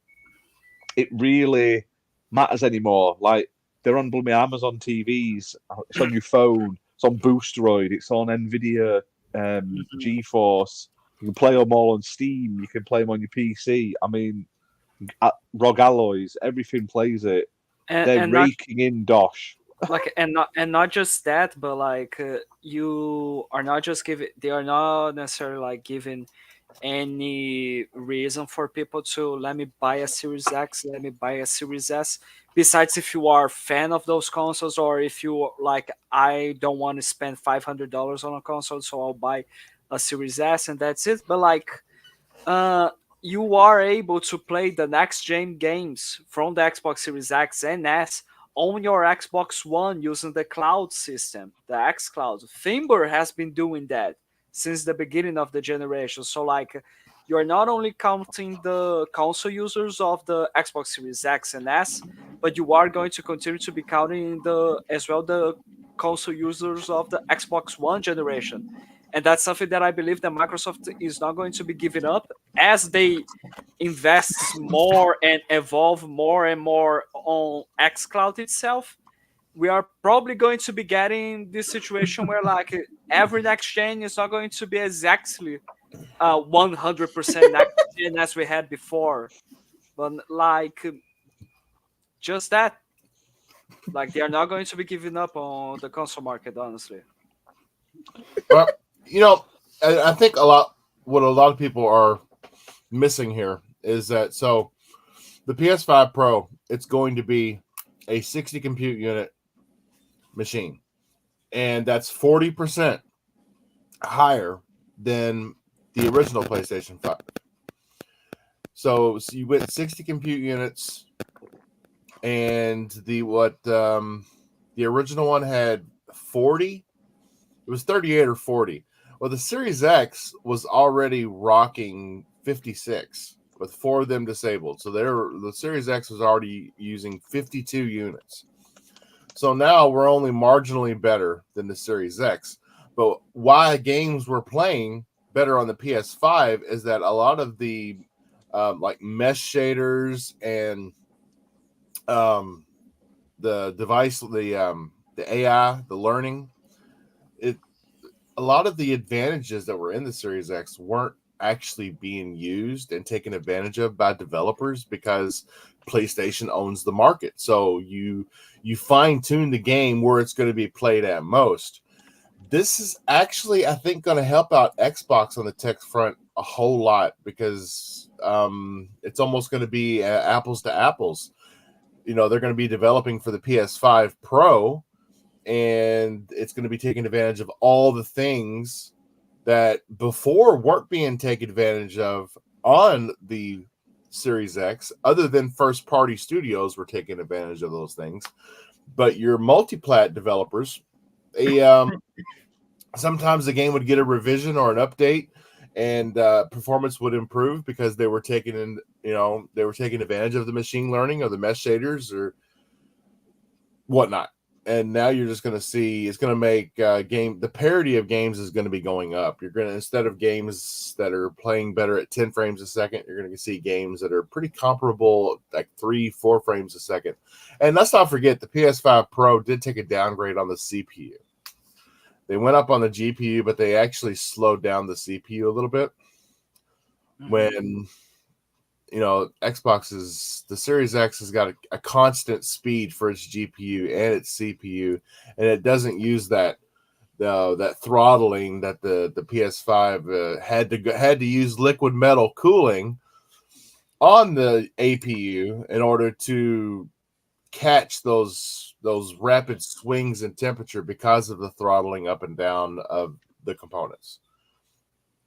it really matters anymore. Like they're on blooming Amazon TVs. It's on your phone. It's on Boosteroid. It's on Nvidia GeForce. You can play them all on Steam. You can play them on your PC. I mean, ROG Alloys, everything plays it. They're raking in Dosh. Like, and not just that, but like you are not just giving. They are not necessarily like giving any reason for people to let me buy a Series X, let me buy a Series S. Besides, if you are a fan of those consoles, or if you like, I don't want to spend $500 on a console, so I'll buy a Series S and that's it. But like, you are able to play the next gen games from the Xbox Series X and S on your Xbox One using the cloud system, the xCloud. Thimber has been doing that since the beginning of the generation. So like, you're not only counting the console users of the Xbox Series X and S, but you are going to continue to be counting as well the console users of the Xbox One generation. And that's something that I believe that Microsoft is not going to be giving up as they invest more and evolve more and more on xCloud itself. We are probably going to be getting this situation where like every next gen is not going to be exactly 100% next gen as we had before, but like just that, like they are not going to be giving up on the console market, honestly. Well, I think what a lot of people are missing here is that so the PS5 Pro, it's going to be a 60 compute unit machine, and that's 40% higher than the original PlayStation 5. So you went 60 compute units, and the original one had 40. It was 38 or 40. Well, the Series X was already rocking 56 with 4 of them disabled. So the Series X was already using 52 units. So now we're only marginally better than the Series X. But why games were playing better on the PS5 is that a lot of the like mesh shaders and the device, the AI, the learning, a lot of the advantages that were in the Series X weren't actually being used and taken advantage of by developers because PlayStation owns the market. So you fine-tune the game where it's going to be played at most. This is actually, I think, going to help out Xbox on the tech front a whole lot because it's almost going to be apples to apples. They're going to be developing for the PS5 Pro, and it's going to be taking advantage of all the things that before weren't being taken advantage of on the Series X, other than first-party studios were taking advantage of those things. But your multi-plat developers, sometimes the game would get a revision or an update, and performance would improve because they were taking advantage of the machine learning or the mesh shaders or whatnot. And now you're just going to see it's going to make the parity of games is going to be going up. You're going to, instead of games that are playing better at 10 frames a second, you're going to see games that are pretty comparable, like 3-4 frames a second. And let's not forget, the PS5 Pro did take a downgrade on the CPU. They went up on the GPU, but they actually slowed down the CPU a little bit. When the Series X has got a constant speed for its GPU and its CPU, and it doesn't use that throttling that the PS5 had to use liquid metal cooling on the APU in order to catch those rapid swings in temperature because of the throttling up and down of the components.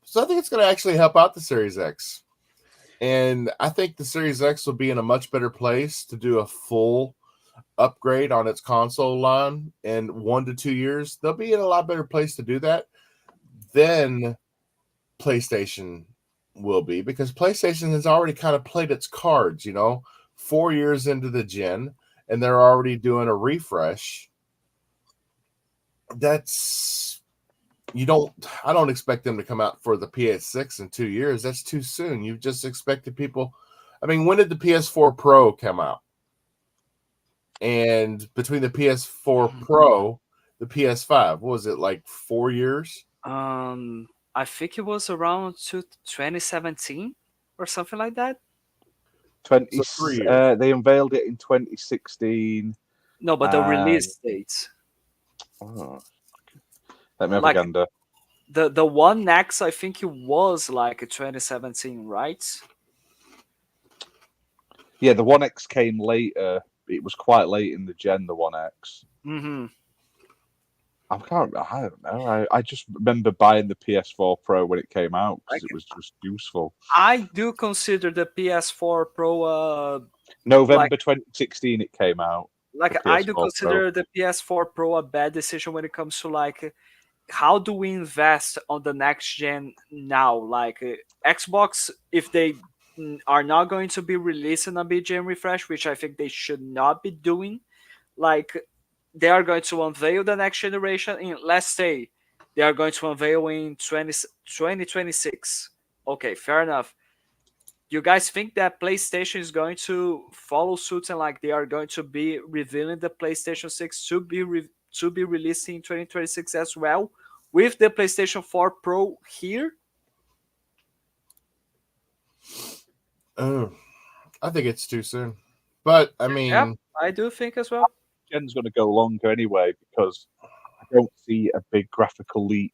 So I think it's going to actually help out the Series X. And I think the Series X will be in a much better place to do a full upgrade on its console line in 1 to 2 years. They'll be in a lot better place to do that than PlayStation will be, because PlayStation has already kind of played its cards, 4 years into the gen, and they're already doing a refresh. I don't expect them to come out for the PS6 in 2 years. That's too soon. You've just expected people. I mean, when did the PS4 Pro come out? And between the PS4 Pro, the PS5, what was it, like 4 years? I think it was around 2017 or something like that. 20. So 3 years. They unveiled it in 2016. No, but the release dates. Oh, let me have a gander. The One X, I think it was like 2017, right? Yeah, the One X came later. It was quite late in the gen, the One X. Mm-hmm. I don't know. I just remember buying the PS4 Pro when it came out because it was just useful. I do consider the PS4 Pro. November 2016 it came out. Like I do consider the PS4 Pro a bad decision when it comes to like how do we invest on the next gen now? Like Xbox, if they are not going to be releasing a mid-gen refresh, which I think they should not be doing, like they are going to unveil the next generation in, let's say, they are going to unveil in 2026. Okay, fair enough. You guys think that PlayStation is going to follow suit and like they are going to be revealing the PlayStation 6 to be released in 2026 as well with the PlayStation 4 Pro here? I think it's too soon. But I mean, yeah, I do think as well. Gen's going to go longer anyway because I don't see a big graphical leap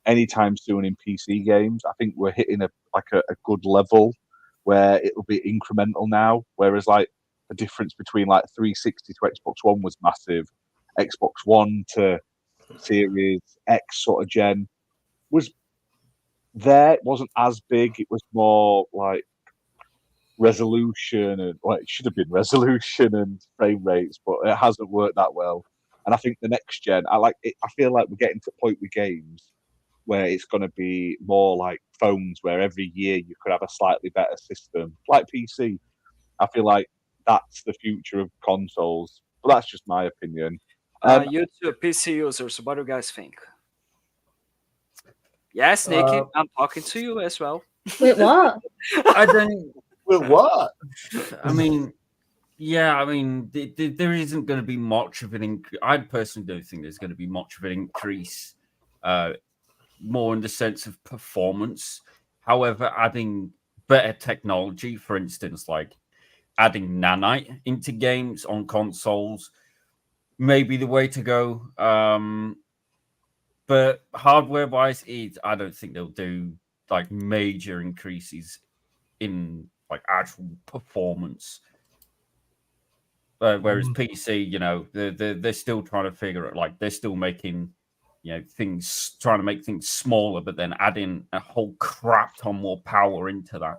anytime soon in PC games. I think we're hitting a good level where it'll be incremental now, whereas like the difference between like 360 to Xbox One was massive. Xbox One to Series X sort of gen was there. It wasn't as big. It was more like resolution and it should have been resolution and frame rates, but it hasn't worked that well. And I think the next gen, I feel like we're getting to a point with games where it's going to be more like phones, where every year you could have a slightly better system, like PC. I feel like that's the future of consoles, but that's just my opinion. You two PC users, what do you guys think? Yes, Nikki, I'm talking to you as well. Wait, what? I don't. With what? I mean, yeah, I mean, there isn't going to be much of an increase. I personally don't think there's going to be much of an increase, more in the sense of performance. However, adding better technology, for instance, like adding nanite into games on consoles, may be the way to go. But hardware-wise, I don't think they'll do like major increases in like actual performance. Whereas PC, you know, they're still trying to figure it. Like they're still making, you know, things, trying to make things smaller, but then adding a whole crap ton more power into that,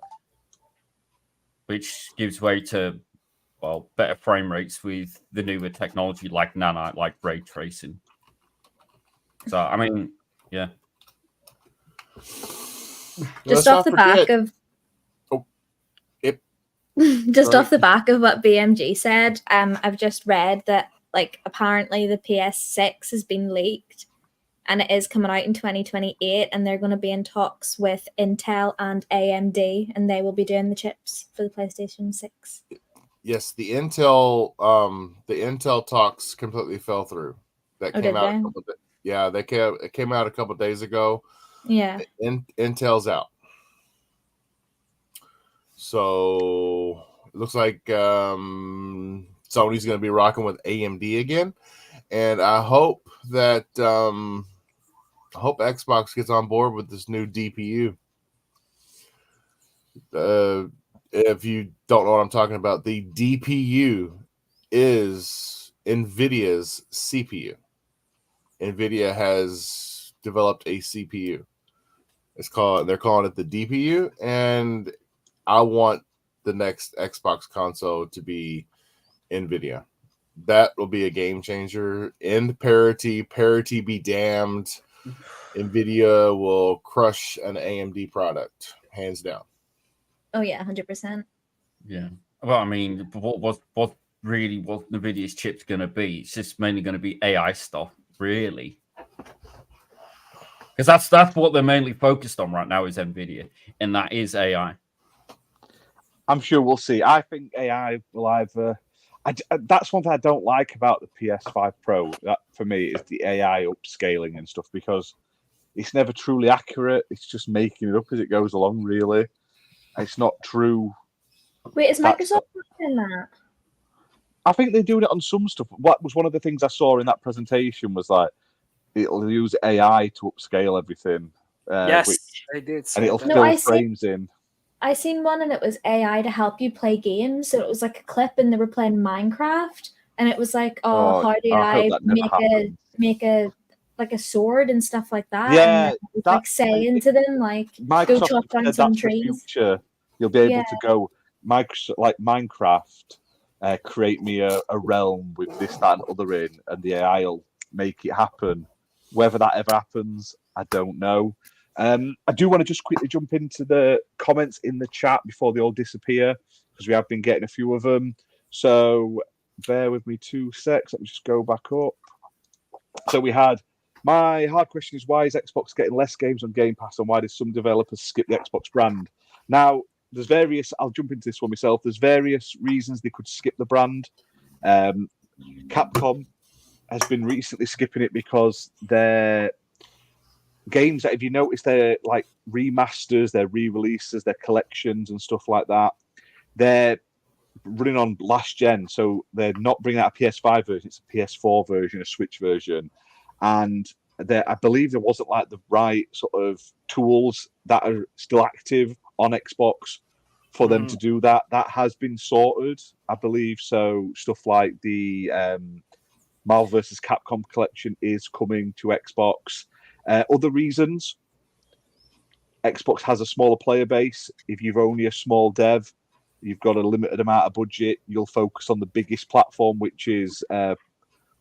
which gives way to, well, better frame rates with the newer technology like nanite, like ray tracing. So I mean, yeah. Just off the back of just off the back of what BMG said, I've just read that like apparently the PS6 has been leaked and it is coming out in 2028 and they're going to be in talks with Intel and AMD and they will be doing the chips for the PlayStation 6. Yes, the Intel talks completely fell through. That came out it came out a couple of days ago. Yeah. Intel's out. So it looks like Sony's going to be rocking with AMD again, and I hope that Xbox gets on board with this new DPU. If you don't know what I'm talking about, the DPU is NVIDIA's CPU. NVIDIA has developed a CPU. They're calling it the DPU, and I want the next Xbox console to be NVIDIA. That will be a game changer. End parity be damned. NVIDIA will crush an AMD product, hands down. Oh yeah, 100%. Yeah. Well, I mean, what NVIDIA's chip's going to be? It's just mainly going to be AI stuff, really. Because that's what they're mainly focused on right now is NVIDIA, and that is AI. I'm sure we'll see. I think AI will either... That's one thing I don't like about the PS5 Pro. That for me is the AI upscaling and stuff, because it's never truly accurate. It's just making it up as it goes along. Really, it's not true. Wait, is Microsoft doing that? I think they're doing it on some stuff. What was one of the things I saw in that presentation was like it'll use AI to upscale everything. Yes, they did. And it'll fill frames in. I seen one and it was AI to help you play games. So it was like a clip and they were playing Minecraft, and it was like, how do I make a like a sword and stuff like that? Yeah, and was, like saying to them like, Microsoft go chop down some trees. Future, you'll be able to go Microsoft like Minecraft. Create me a realm with this, that, and other in, and the AI will make it happen. Whether that ever happens, I don't know. I do want to just quickly jump into the comments in the chat before they all disappear, because we have been getting a few of them. So bear with me 2 secs. Let me just go back up. So we had, my hard question is, why is Xbox getting less games on Game Pass, and why did some developers skip the Xbox brand? Now, there's various, I'll jump into this one myself. There's various reasons they could skip the brand. Capcom has been recently skipping it because their games that, if you notice, they're like remasters, they're re-releases, they're collections and stuff like that. They're running on last gen, so they're not bringing out a PS5 version. It's a PS4 version, a Switch version. And I believe there wasn't like the right sort of tools that are still active on Xbox for them to do that. That has been sorted, I believe. So stuff like the Marvel vs. Capcom collection is coming to Xbox. Other reasons, Xbox has a smaller player base. If you've only a small dev, you've got a limited amount of budget, you'll focus on the biggest platform, which is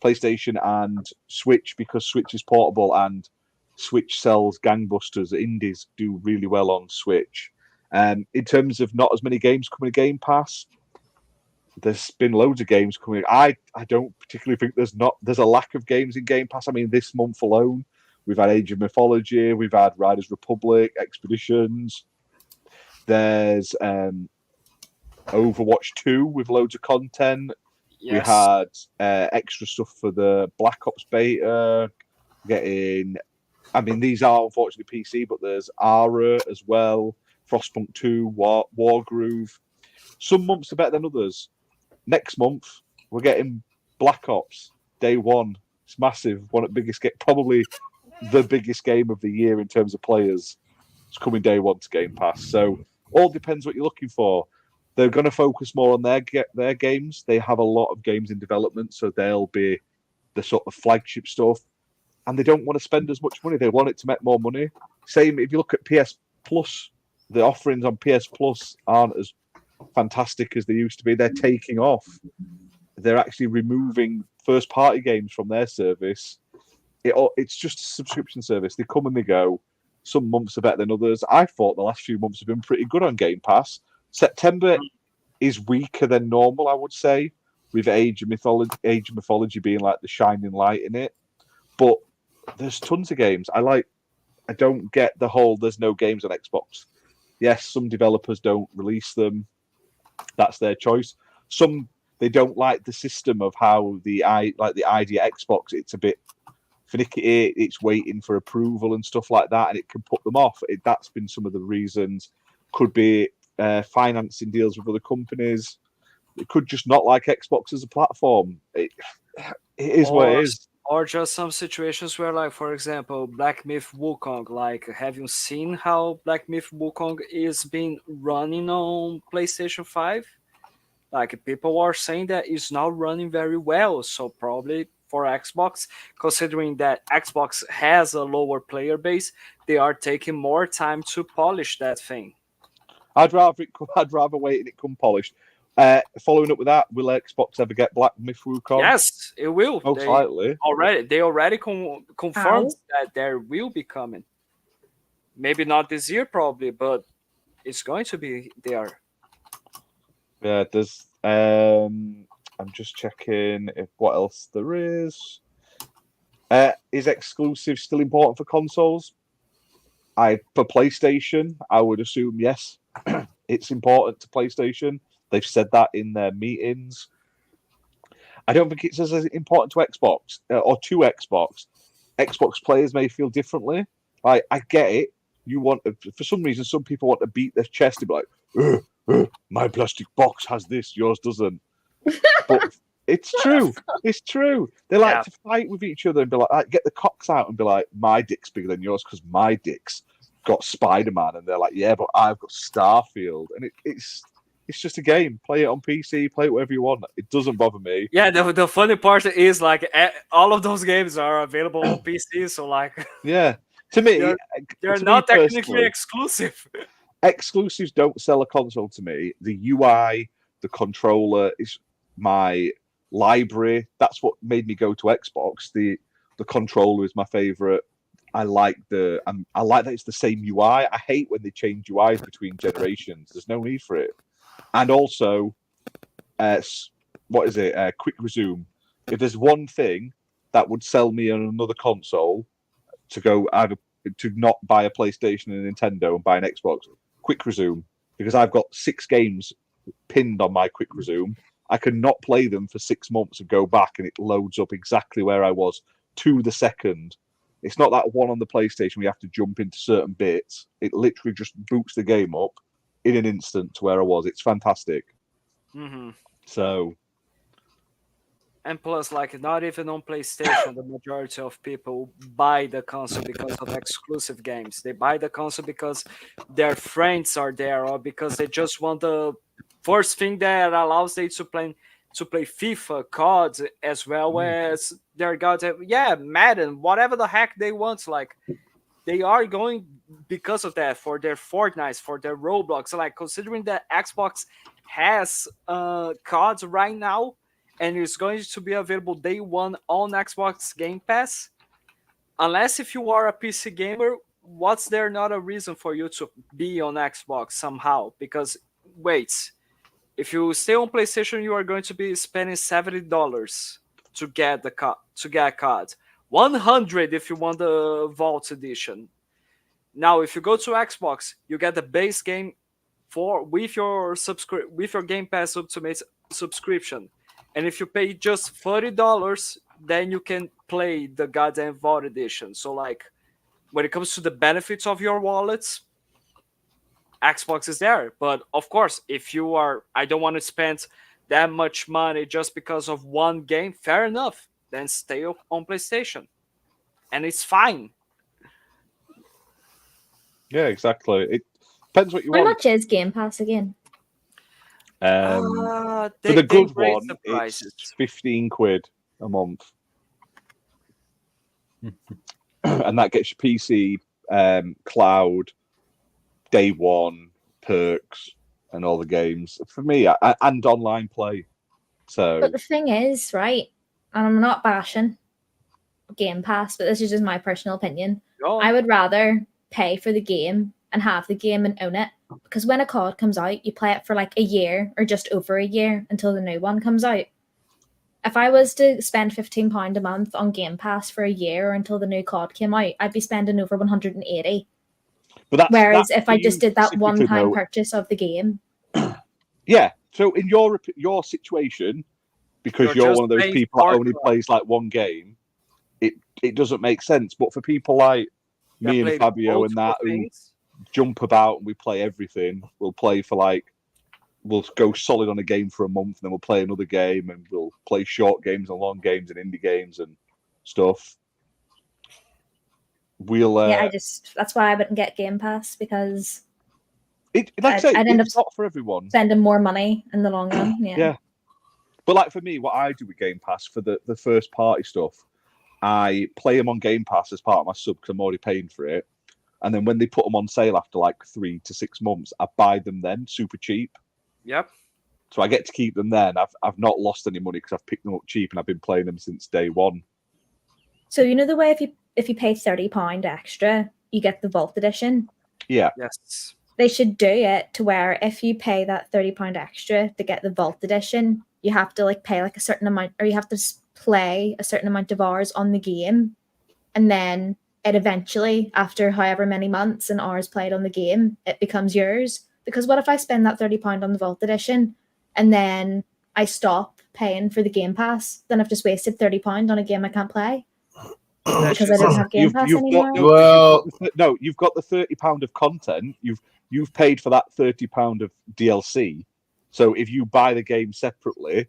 PlayStation and Switch, because Switch is portable and Switch sells gangbusters. Indies do really well on Switch. In terms of not as many games coming to Game Pass, there's been loads of games coming. I don't particularly think there's a lack of games in Game Pass. I mean, this month alone, we've had Age of Mythology, we've had Riders Republic, Expeditions. There's Overwatch 2 with loads of content. Yes. We had extra stuff for the Black Ops beta. I mean, these are unfortunately PC, but there's Ara as well, Frostpunk 2, Wargroove. Some months are better than others. Next month, we're getting Black Ops Day 1. It's massive. Probably the biggest game of the year in terms of players. It's coming Day 1 to Game Pass. So all depends what you're looking for. They're going to focus more on their games. They have a lot of games in development, so they'll be the sort of flagship stuff. And they don't want to spend as much money. They want it to make more money. Same if you look at PS Plus, the offerings on PS Plus aren't as fantastic as they used to be. They're taking off. They're actually removing first-party games from their service. It's just a subscription service. They come and they go. Some months are better than others. I thought the last few months have been pretty good on Game Pass. September is weaker than normal, I would say, with Age of Mythology being like the shining light in it. But there's tons of games. I don't get the whole there's no games on Xbox. Yes, some developers don't release them. That's their choice. Some, they don't like the system of how the idea Xbox, it's a bit finicky. It's waiting for approval and stuff like that, and it can put them off. That's been some of the reasons. Could be financing deals with other companies. It could just not like Xbox as a platform. It is what it is. Or just some situations where, like, for example, Black Myth Wukong, like, have you seen how Black Myth Wukong is being running on PlayStation 5? Like, people are saying that it's not running very well, so probably for Xbox, considering that Xbox has a lower player base, they are taking more time to polish that thing. I'd rather wait and it come polished. Following up with that, will Xbox ever get Black Myth Wukong? Yes, it will. Most likely. They already confirmed that there will be coming. Maybe not this year, probably, but it's going to be there. Yeah, there's. I'm just checking if what else there is. Is exclusive still important for consoles? For PlayStation, I would assume yes. It's important to PlayStation. They've said that in their meetings. I don't think it's as important to Xbox or to Xbox. Xbox players may feel differently. Like, I get it. You want for some reason, some people want to beat their chest and be like, my plastic box has this, yours doesn't. But it's true. It's true. They like to fight with each other and be like, get the cocks out and be like, my dick's bigger than yours because my dick's got Spider-Man. And they're like, yeah, but I've got Starfield. And it's just a game. Play it on PC, play it wherever you want. It doesn't bother me. Yeah, the funny part is like all of those games are available on PC, so like yeah. To me, they're not technically exclusive. Exclusives don't sell a console to me. The UI, the controller is my library. That's what made me go to Xbox. The controller is my favorite. I like that it's the same UI. I hate when they change UIs between generations. There's no need for it. And also, quick resume. If there's one thing that would sell me on another console to go either to not buy a PlayStation and a Nintendo and buy an Xbox, quick resume, because I've got 6 games pinned on my quick resume. I can not play them for 6 months and go back and it loads up exactly where I was to the second. It's not that one on the PlayStation where you have to jump into certain bits. It literally just boots the game up in an instant to where I was. It's fantastic. Mm-hmm. So, and plus, like, not even on PlayStation, the majority of people buy the console because of exclusive games. They buy the console because their friends are there, or because they just want the first thing that allows them to play FIFA, COD, as well as their Madden, whatever the heck they want. Like, they are going because of that, for their Fortnite, for their Roblox. Like, considering that Xbox has COD right now, and it's going to be available day one on Xbox Game Pass, unless if you are a PC gamer, what's there not a reason for you to be on Xbox somehow? Because, wait, if you stay on PlayStation, you are going to be spending $70 to get COD. $100 if you want the Vault Edition. Now, if you go to Xbox, you get the base game with your Game Pass Ultimate subscription. And if you pay just $30, then you can play the goddamn Vault Edition. So, like, when it comes to the benefits of your wallets, Xbox is there. But of course, if you are, I don't want to spend that much money just because of one game, fair enough. Then stay on PlayStation. And it's fine. yeah, exactly. It depends what you How want. much is Game Pass again? For the good one, it's 15 quid a month. And that gets your PC, cloud, day one, perks, and all the games. For me, and online play. So, But the thing is, right, and I'm not bashing Game Pass, but this is just my personal opinion. I would rather pay for the game and have the game and own it, because when a COD comes out, you play it for like a year or just over a year until the new one comes out. If I was to spend £15 a month on Game Pass for a year or until the new COD came out, I'd be spending over 180. But whereas if I just did that one-time purchase of the game, yeah. So in your situation, because you're one of those people that only plays like one game, it doesn't make sense. But for people like me and Fabio and that who jump about and we play everything, we'll go solid on a game for a month, and then we'll play another game, and we'll play short games and long games and indie games and stuff. that's why I wouldn't get Game Pass, because I'd end up not for everyone. Spending more money in the long run. Yeah. But like for me, what I do with Game Pass for the first party stuff, I play them on Game Pass as part of my sub because I'm already paying for it. And then when they put them on sale after like 3 to 6 months, I buy them then super cheap. Yep. So I get to keep them then. I've not lost any money because I've picked them up cheap and I've been playing them since day one. So you know the way if you pay £30 extra, you get the Vault Edition? Yeah. Yes. They should do it to where if you pay that £30 extra to get the Vault Edition, you have to like pay like a certain amount, or you have to play a certain amount of hours on the game, and then it eventually, after however many months and hours played on the game, it becomes yours. Because what if I spend that £30 on the Vault Edition and then I stop paying for the Game Pass, then I've just wasted £30 on a game I can't play because I don't have Game Pass anymore. You've got the £30 of content. You've paid for that £30 of DLC. So if you buy the game separately,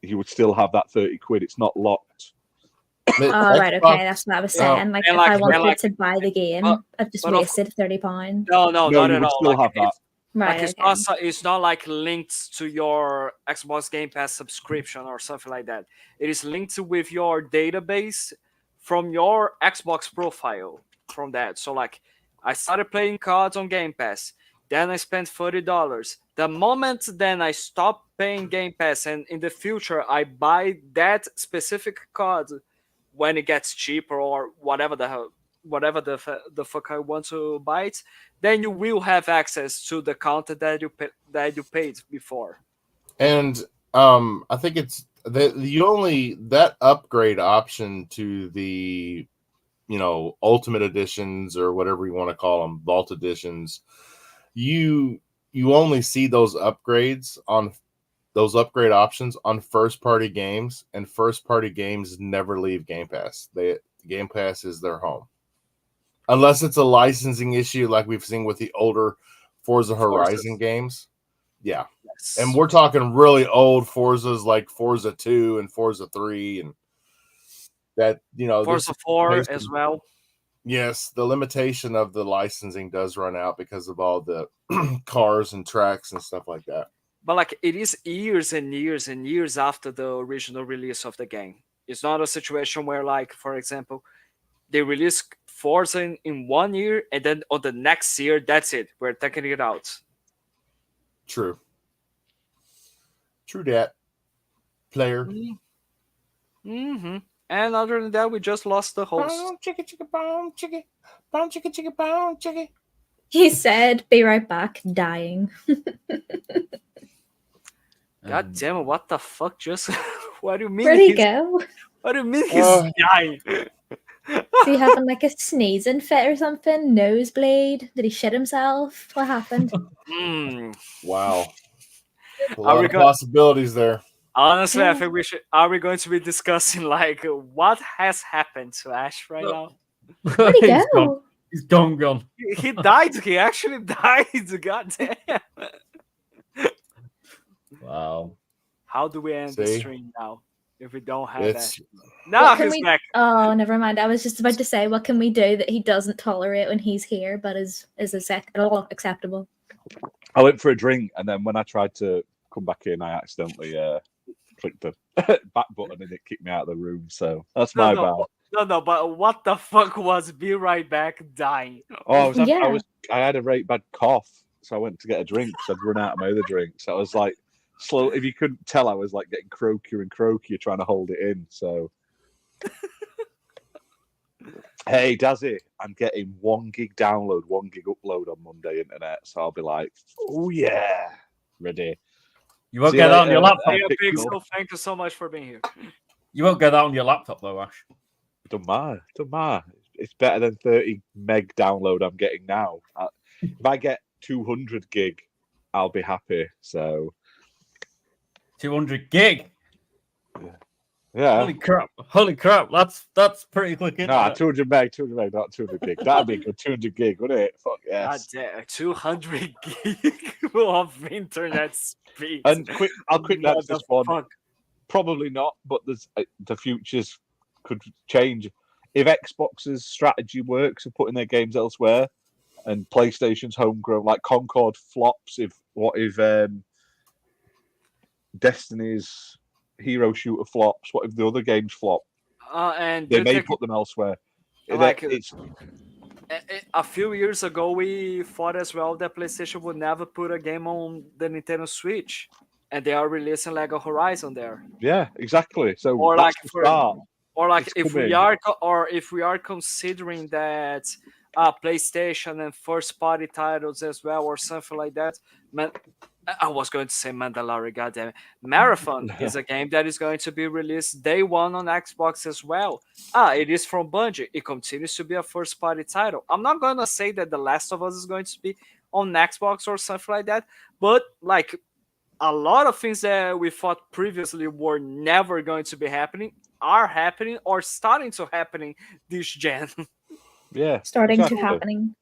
you would still have that £30. It's not locked. Oh, right, okay, that's what I was saying. If I wanted to buy the game, I've just wasted £30. No, not at all. Still have that. Right, it's not like linked to your Xbox Game Pass subscription or something like that. It is linked with your database from your Xbox profile from that. So like I started playing cards on Game Pass, then I spent $30. The moment then I stop paying Game Pass and in the future I buy that specific card when it gets cheaper or whatever the fuck I want to buy it, then you will have access to the content that you paid before. And I think it's that upgrade option to the ultimate editions or whatever you want to call them, vault editions. You only see those upgrade options on first party games, and first party games never leave Game Pass. Game Pass is their home. Unless it's a licensing issue like we've seen with the older Forza Horizon games. Yeah. Yes. And we're talking really old Forzas like Forza 2 and Forza 3 and that, Forza 4 as well. Yes, the limitation of the licensing does run out because of all the cars and tracks and stuff like that. But like it is years and years and years after the original release of the game. It's not a situation where, like, for example, they release Forza in 1 year and then on the next year, that's it. We're taking it out. True that. Player. Mm-hmm. And other than that, we just lost the host. He said, "Be right back," dying. God damn it, what the fuck just... What do you mean? Where'd he go? What do you mean he's dying? Is he having like a sneezing fit or something? Nosebleed? Did he shit himself? What happened? Wow. A lot of possibilities there. Honestly, I think we should... Are we going to be discussing like what has happened to Ash right now? Where'd he go? He's gone. He died. He actually died. God damn. Wow. How do we end the stream now if we don't have that? Now he's back. Oh, never mind. I was just about to say, what can we do that he doesn't tolerate when he's here, but is acceptable? I went for a drink, and then when I tried to come back in, I accidentally clicked the back button, and it kicked me out of the room. So that's my bad. No, but what the fuck was "Be Right Back" dying? Oh, I had a very bad cough, so I went to get a drink. So I'd run out of my other drink. So I was like, slow. If you couldn't tell, I was like getting croakier and croakier, trying to hold it in. So, hey, Dazzy, I'm getting 1 gig download, 1 gig upload on Monday internet. So I'll be like, oh yeah, ready. You won't get that on your laptop. Pixel, thank you so much for being here. You won't get that on your laptop though, Ash. Don't matter. It's better than 30 meg download I'm getting now. If I get 200 gig, I'll be happy. So 200 gig. Yeah. Holy crap! That's pretty quick. Nah, 200 meg, not 200 gig. That'd be good. 200 gig, wouldn't it? Fuck yes. God damn, 200 gig of internet speed. And I'll quick answer this one. Fuck? Probably not, but there's the futures could change if Xbox's strategy works of putting their games elsewhere, and PlayStation's homegrown, like Concord flops. If Destiny's hero shooter flops? What if the other games flop? And they may put them elsewhere. Like a few years ago, we thought as well that PlayStation would never put a game on the Nintendo Switch, and they are releasing like a Horizon there. Yeah, exactly. So or that's like the start. Or like if we are considering that PlayStation and first party titles as well, or something like that. I was going to say Mandalorian, goddamn it. Marathon is a game that is going to be released day one on Xbox as well. It is from Bungie. It continues to be a first party title. I'm not going to say that The Last of Us is going to be on Xbox or something like that, but like a lot of things that we thought previously were never going to be happening are happening or starting to happening this gen. Yeah, Starting exactly. to happening.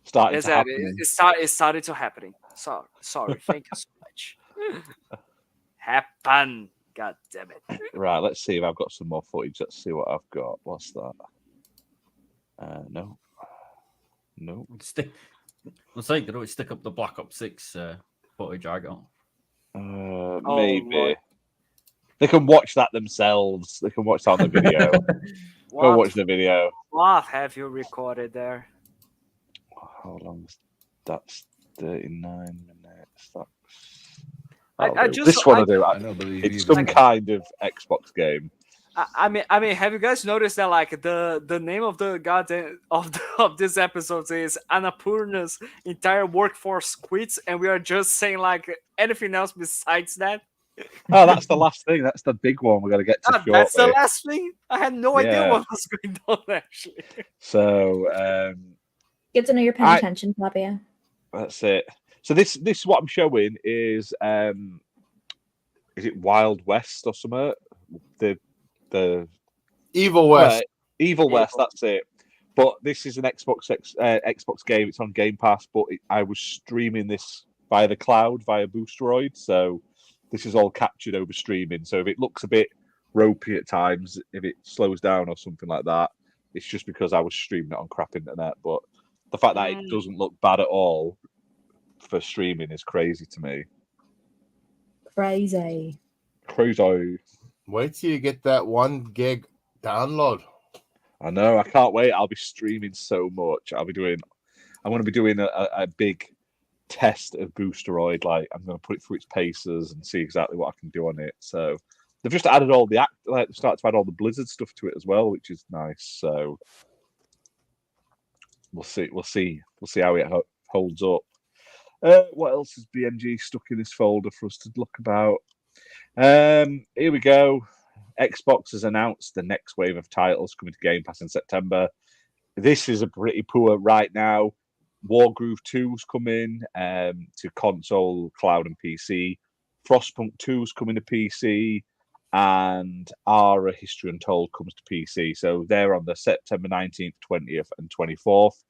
Starting to happening. It started to happening. Sorry. Thank you so much. Happen. God damn it. Right, let's see if I've got some more footage. Let's see what I've got. What's that? No. Let's say they always stick up the Black Ops 6 footage I got. Maybe. Lord. They can watch that themselves. They can watch that on the video. Go watch the video. What have you recorded there? How long? That's 39 minutes. This one I do. I don't believe It's you. some kind of Xbox game. I mean, have you guys noticed that like the name of the goddamn of this episode is Annapurna's entire workforce quits, and we are just saying like anything else besides that? Oh, that's the last thing. That's the big one we're gonna get to shortly. That's the last thing. I had no idea Yeah. what was going on actually. So Good to know you're paying attention, Fabio. that's it. So this what I'm showing is it Wild West or something? The Evil West. Evil West, that's it. But this is an Xbox game. It's on Game Pass, but I was streaming this via the cloud, via Boosteroid. So this is all captured over streaming. So if it looks a bit ropey at times, if it slows down or something like that, it's just because I was streaming it on crap internet. But the fact that it doesn't look bad at all for streaming is crazy to me. Crazy. Wait till you get that 1 gig download. I know. I can't wait. I'll be streaming so much. I'm going to be doing a big test of Boosteroid. Like, I'm going to put it through its paces and see exactly what I can do on it. So they've just added all the started to add all the Blizzard stuff to it as well, which is nice. So we'll see how it holds up. What else is BMG stuck in this folder for us to look about? Here we go. Xbox has announced the next wave of titles coming to Game Pass in September. This is a pretty poor right now. Wargroove 2's coming to console, cloud, and PC. Frostpunk 2's coming to PC, and Ara History Untold comes to PC. So they're on the September 19th, 20th, and 24th.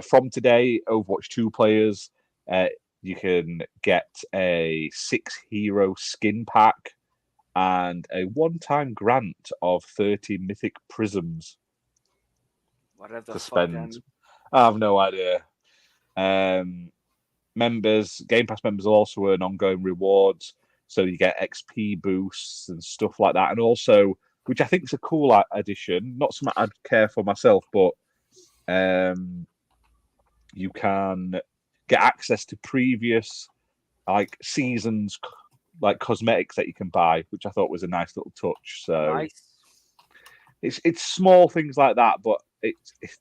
From today, Overwatch 2 players, you can get a 6-hero skin pack and a one-time grant of 30 mythic prisms to spend. I have no idea. Game Pass members will also earn ongoing rewards, so you get XP boosts and stuff like that. And also, which I think is a cool addition, not something I'd care for myself, but you can get access to previous seasons cosmetics that you can buy, which I thought was a nice little touch. So Nice. it's small things like that, but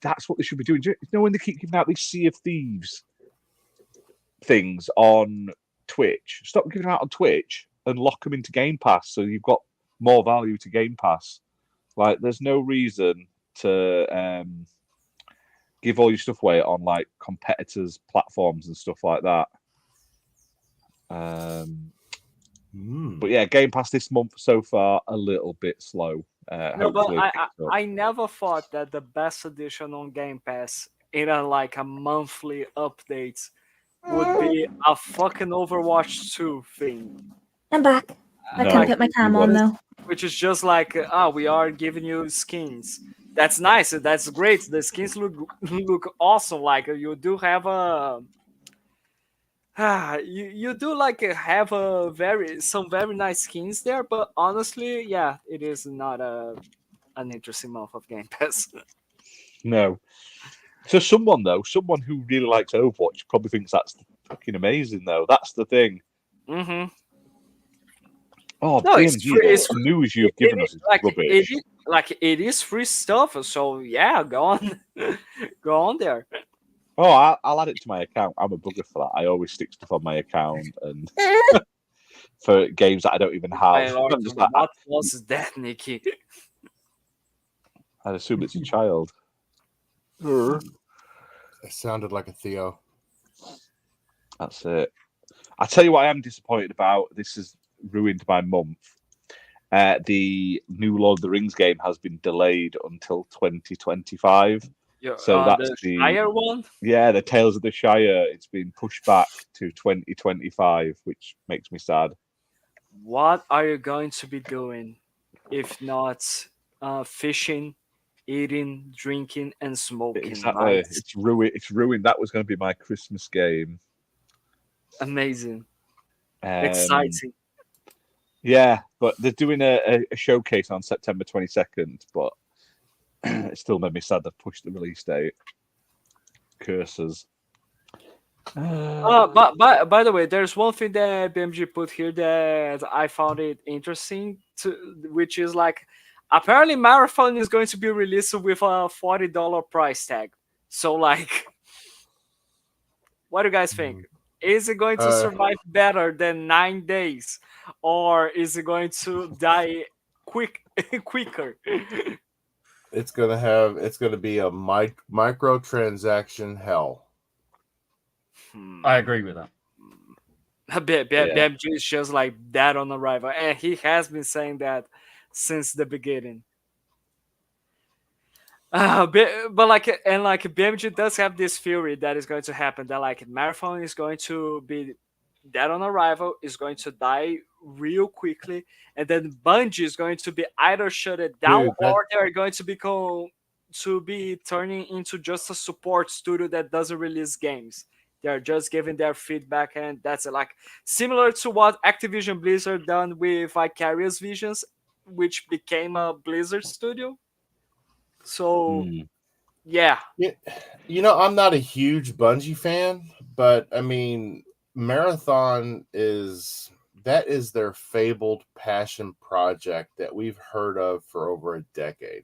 that's what they should be doing. You know, when they keep giving out these Sea of Thieves things on Twitch, stop giving them out on Twitch and lock them into Game Pass, so you've got more value to Game Pass. Like, there's no reason to give all your stuff away on like competitors' platforms and stuff like that. But yeah, Game Pass this month so far a little bit slow. No, but I never thought that the best addition on Game Pass in a monthly update would be a fucking Overwatch 2 thing. I'm back. I can't put my cam on though. Which is just like, we are giving you skins. That's nice. That's great. The skins look awesome. Like, you do have a. You do have some very nice skins there, but honestly, yeah, it is not an interesting month of Game Pass. No. So someone who really likes Overwatch probably thinks that's fucking amazing, though. That's the thing. Mm-hmm. Oh, no, it's news you've given us is rubbish. It is free stuff, so yeah, go on there. Oh, I'll add it to my account. I'm a bugger for that. I always stick stuff on my account and for games that I don't even have. What was that, Nikki? I assume it's a child. It sounded like a Theo. That's it. I tell you what, I am disappointed about. This has ruined my month. The new Lord of the Rings game has been delayed until 2025. So that's the Shire one. Yeah, the Tales of the Shire. It's been pushed back to 2025, which makes me sad. What are you going to be doing if not fishing, eating, drinking, and smoking? Exactly. Nice. It's ruined. It's ruined. That was going to be my Christmas game. Amazing. Exciting. Yeah, but they're doing a showcase on September 22nd, but it still made me sad they've pushed the release date. Curses. By the way, there's one thing that BMG put here that I found it interesting, which is like, apparently Marathon is going to be released with a $40 price tag. So like, what do you guys think? Is it going to survive better than 9 days, or is it going to die quicker? It's gonna be a microtransaction hell. I agree with that. BMG is just like that on arrival, and he has been saying that since the beginning. But BMG does have this theory that is going to happen, that like Marathon is going to be dead on arrival, is going to die real quickly, and then Bungie is going to be either shut it down, or they're going to be turning into just a support studio that doesn't release games. They're just giving their feedback, and that's it. Like similar to what Activision Blizzard done with Vicarious Visions, which became a Blizzard studio. So, yeah. You know, I'm not a huge Bungie fan, but I mean, Marathon is their fabled passion project that we've heard of for over a decade.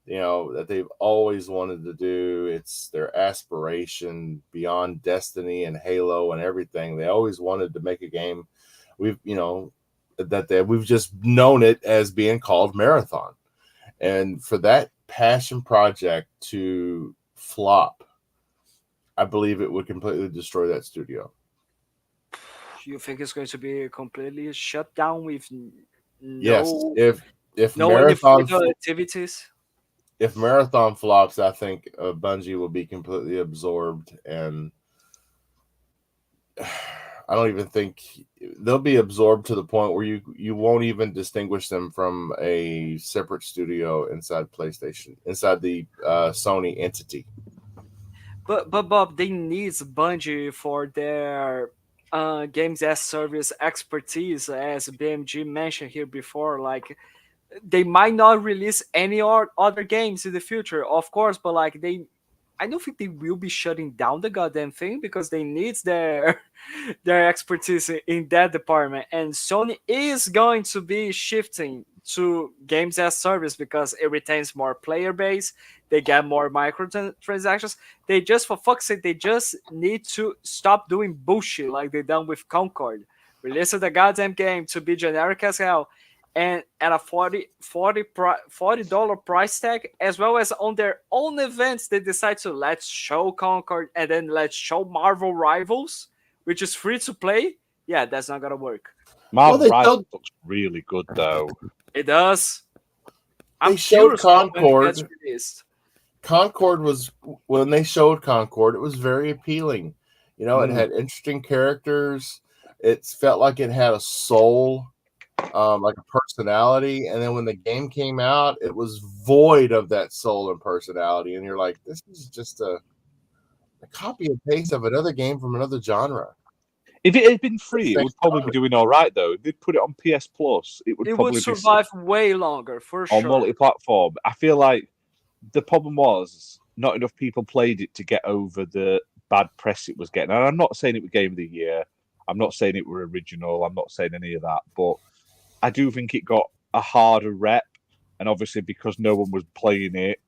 You know, that they've always wanted to do. It's their aspiration beyond Destiny and Halo and everything. They always wanted to make a game. We've just known it as being called Marathon. And for that passion project to flop, I believe it would completely destroy that studio. You think it's going to be completely shut down with yes, if no Marathon activities? If Marathon flops, I think Bungie will be completely absorbed, and I don't even think they'll be absorbed to the point where you won't even distinguish them from a separate studio inside PlayStation, inside the Sony entity. But Bob, they need Bungie for their games as service expertise, as BMG mentioned here before. Like, they might not release any other games in the future, of course, but like I don't think they will be shutting down the goddamn thing, because they need their expertise in that department. And Sony is going to be shifting to games as service because it retains more player base. They get more microtransactions. They just, for fuck's sake, they just need to stop doing bullshit like they done with Concord. Release the goddamn game to be generic as hell, and at a $40 price tag, as well as on their own events, they decide to let's show Concord and then let's show Marvel Rivals, which is free to play. Yeah, that's not gonna work. Marvel Rivals looks really good though. It does. They showed Concord. Concord was, when they showed Concord, it was very appealing. You know, it had interesting characters. It felt like it had a soul. Like a personality, and then when the game came out, it was void of that soul and personality, and you're like, this is just a copy and paste of another game from another genre. If it had been free, it would probably be doing all right though. If they put it on PS Plus, it would survive way longer for sure. On multi-platform. I feel like the problem was not enough people played it to get over the bad press it was getting. And I'm not saying it was Game of the Year. I'm not saying it were original. I'm not saying any of that, but I do think it got a harder rep, and obviously because no one was playing it,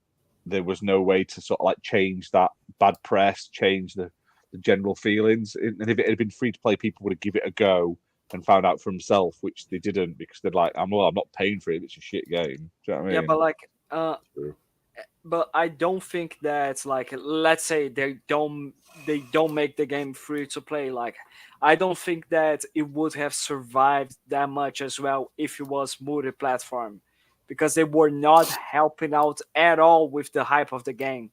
there was no way to sort of like change that bad press, change the general feelings. And if it had been free to play, people would have given it a go and found out for themselves, which they didn't, because they're like, I'm not paying for it. It's a shit game. Do you know what I mean? Yeah, but like, but I don't think that, like, let's say they don't make the game free to play. Like, I don't think that it would have survived that much as well if it was multi-platform, because they were not helping out at all with the hype of the game.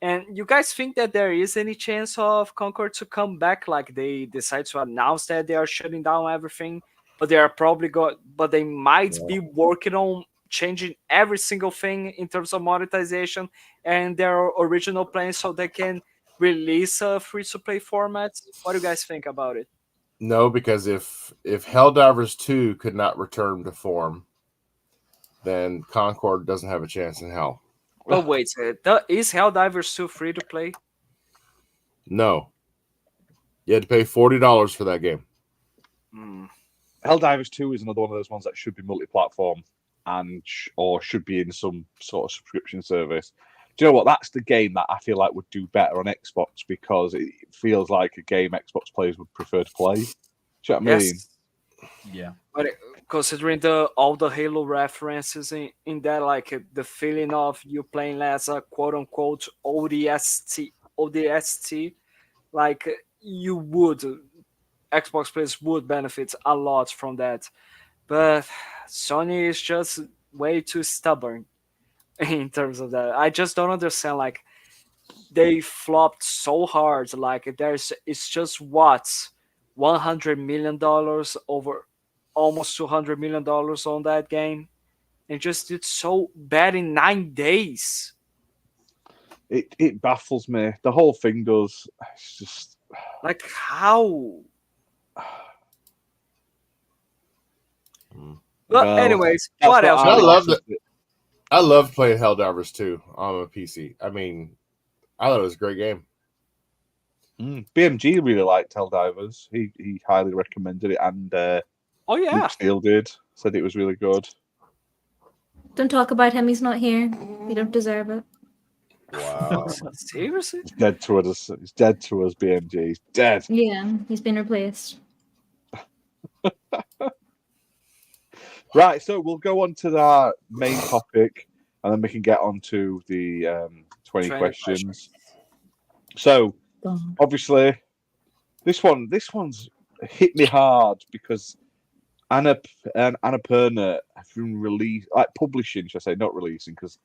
And you guys think that there is any chance of Concord to come back? Like, they decide to announce that they are shutting down everything, but they are probably but they might be working on changing every single thing in terms of monetization and their original plans so they can release a free-to-play format. What do you guys think about it? No, because if Helldivers 2 could not return to form, then Concord doesn't have a chance in hell. But wait, is Helldivers 2 free to play? No. You had to pay $40 for that game. Helldivers 2 is another one of those ones that should be multi-platform or should be in some sort of subscription service. Do you know what? That's the game that I feel like would do better on Xbox, because it feels like a game Xbox players would prefer to play. Do you know what I mean? Yeah. But considering all the Halo references in that, like the feeling of you playing as a quote unquote ODST, like Xbox players would benefit a lot from that. But Sony is just way too stubborn in terms of that. I just don't understand. Like, they flopped so hard. Like, it's just $100 million over almost $200 million on that game, and just did so bad in 9 days. It baffles me. The whole thing does. It's just like, how? But Well, anyways, what else? I loved playing Helldivers 2 on a PC. I mean, I thought it was a great game. BMG really liked Helldivers. He highly recommended it, and oh yeah, Luke Steele said it was really good. Don't talk about him. He's not here. We don't deserve it. Wow. Seriously? He's dead to us. He's dead to us, BMG. He's dead. Yeah, he's been replaced. Right, so we'll go on to our main topic, and then we can get on to the 20 questions. So, obviously, this one's hit me hard, because Annapurna have been publishing, should I say, not releasing, because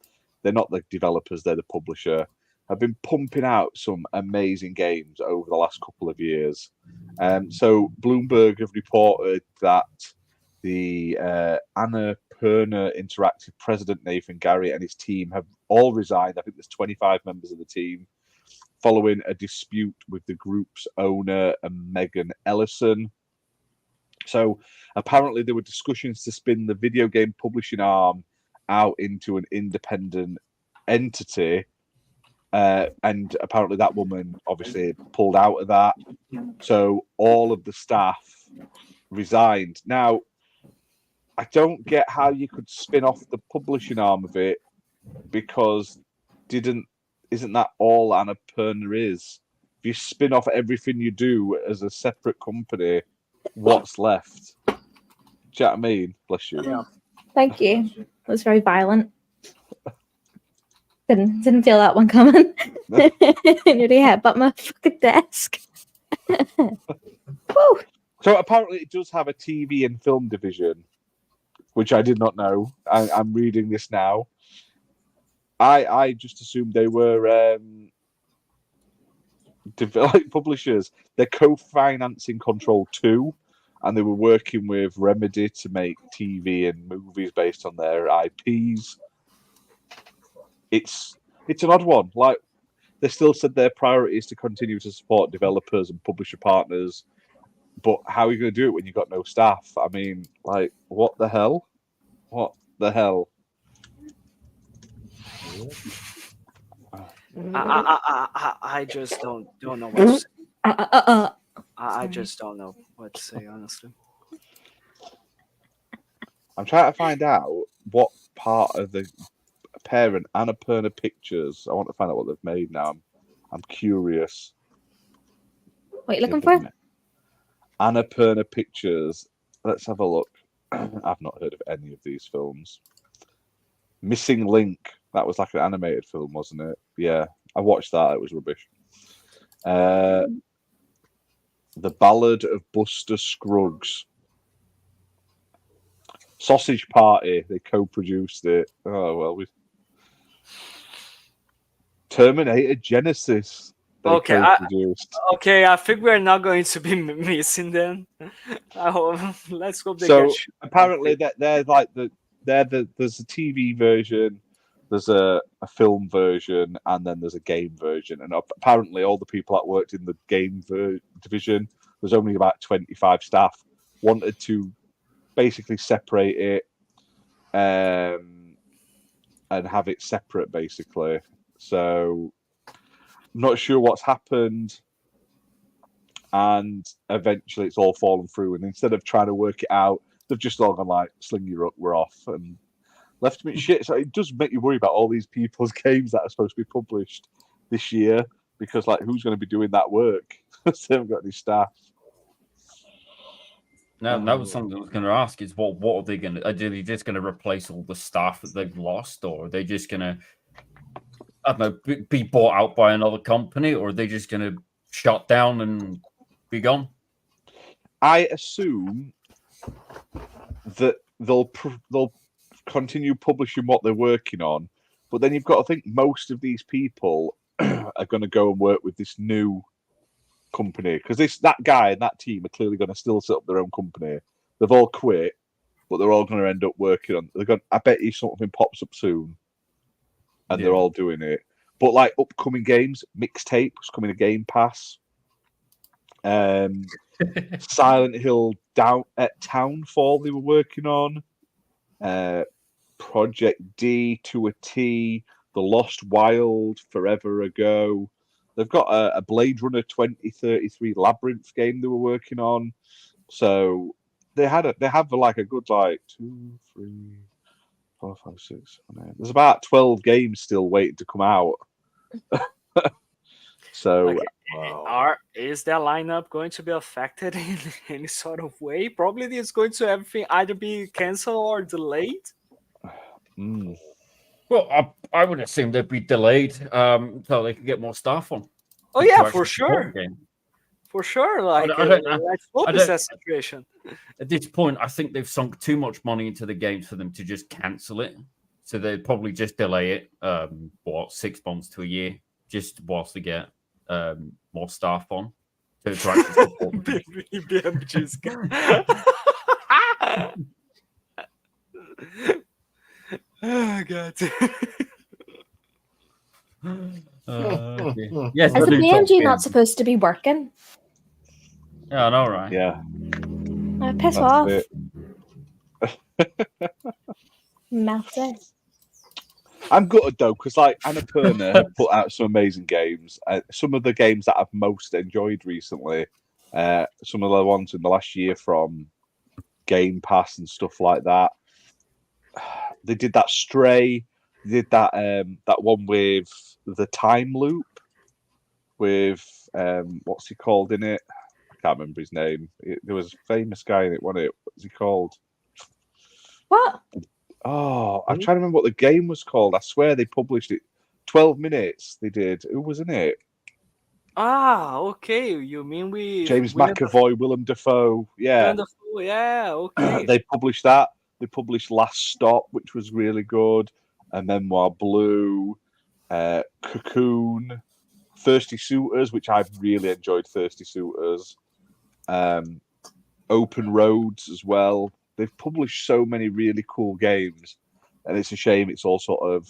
they're not the developers, they're the publisher, have been pumping out some amazing games over the last couple of years. So Bloomberg have reported that the Annapurna Interactive president, Nathan Garrett, and his team have all resigned. I think there's 25 members of the team, following a dispute with the group's owner, Megan Ellison. So apparently there were discussions to spin the video game publishing arm out into an independent entity. And apparently that woman obviously pulled out of that. So all of the staff resigned. Now, I don't get how you could spin off the publishing arm of it, because isn't that all Annapurna is? If you spin off everything you do as a separate company, what's left? Do you know what I mean? Bless you. Yeah. Thank you. It was very violent. Didn't feel that one coming. Nearly headbutt my fucking desk. Woo. So apparently it does have a TV and film division, which I did not know. I'm reading this now. I just assumed they were publishers. They're co-financing Control 2, and they were working with Remedy to make TV and movies based on their IPs. It's an odd one. Like, they still said their priority is to continue to support developers and publisher partners, but how are you going to do it when you've got no staff? I mean, like, what the hell? What the hell? I just don't know what to say. I just don't know what to say, honestly. I'm trying to find out what part of the parent, Annapurna Pictures. I want to find out what they've made now. I'm curious. What are you looking for? Annapurna Pictures. Let's have a look. I've not heard of any of these films. Missing Link. That was like an animated film, wasn't it? Yeah, I watched that. It was rubbish. The Ballad of Buster Scruggs. Sausage Party. They co-produced it. Oh well, we. Terminator Genesis. Okay, I think we're not going to be missing them. Let's hope they so get. Apparently, they're like there's a TV version, there's a film version, and then there's a game version. And apparently, all the people that worked in the game division, there's only about 25 staff, wanted to basically separate it and have it separate, basically. So, I'm not sure what's happened, and eventually it's all fallen through. And instead of trying to work it out, they've just all gone like, "Sling your up, we're off," and left them in shit. So it does make you worry about all these people's games that are supposed to be published this year, because like, who's going to be doing that work? They haven't got any staff. No, that was something I was going to ask. Is what are they going to? Are they just going to replace all the staff that they've lost, or are they just going to, I don't know, be bought out by another company, or are they just going to shut down and be gone? I assume that they'll continue publishing what they're working on, but then you've got to think most of these people are going to go and work with this new company, because that guy and that team are clearly going to still set up their own company. They've all quit, but they're all going to end up working on. I bet you something pops up soon, and they're all doing it. But like upcoming games, Mixtape was coming to Game Pass. Silent Hill down at Townfall they were working on. Project D to a T, The Lost Wild, Forever Ago. They've got a Blade Runner 2033 Labyrinth game they were working on. So they have like a good 2, 3, 4, 5, 6, 7, 8. There's about 12 games still waiting to come out. So is their lineup going to be affected in any sort of way? Probably it's going to everything either be canceled or delayed. Well, I would assume they'd be delayed so they can get more staff on. Oh yeah, for sure. For sure. Like, let's hope it's that situation. At this point, I think they've sunk too much money into the games for them to just cancel it. So they'd probably just delay it, 6 months to a year, just whilst they get more staff on to try to support them. Oh god. Yes, is the BMG not supposed to be working? Yeah, I know, right? Yeah. Piss off. Melted. I'm gutted though, because like Annapurna have put out some amazing games. Some of the games that I've most enjoyed recently, some of the ones in the last year from Game Pass and stuff like that. They did that Stray. They did that one with the time loop with what's he called in it? I can't remember his name. There was a famous guy in it, wasn't it? What's he called? What? Oh, I'm trying to remember what the game was called. I swear they published it. 12 minutes they did. Who was in it? Ah, okay. You mean James McAvoy, Willem Dafoe. Yeah. Yeah, okay. They published that. They published Last Stop, which was really good. A Memoir Blue, Cocoon, Thirsty Suitors, which I've really enjoyed. Thirsty Suitors, Open Roads as well. They've published so many really cool games, and it's a shame it's all sort of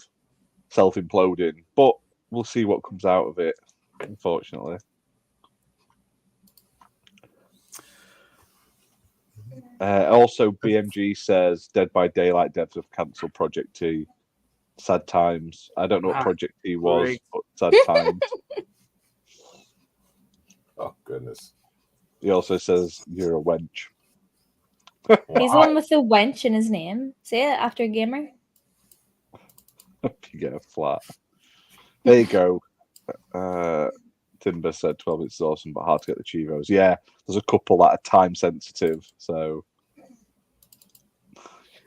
self-imploding. But we'll see what comes out of it, unfortunately. Also, BMG says Dead by Daylight devs have cancelled Project T. Sad times. I don't know what Project T was, but sad times. Oh, goodness. He also says you're a wench. He's the one with the wench in his name. Say it after gamer. You get a flat. There you go. Timber said 12 minutes is awesome, but hard to get the Chivos. Yeah, there's a couple that are time sensitive, so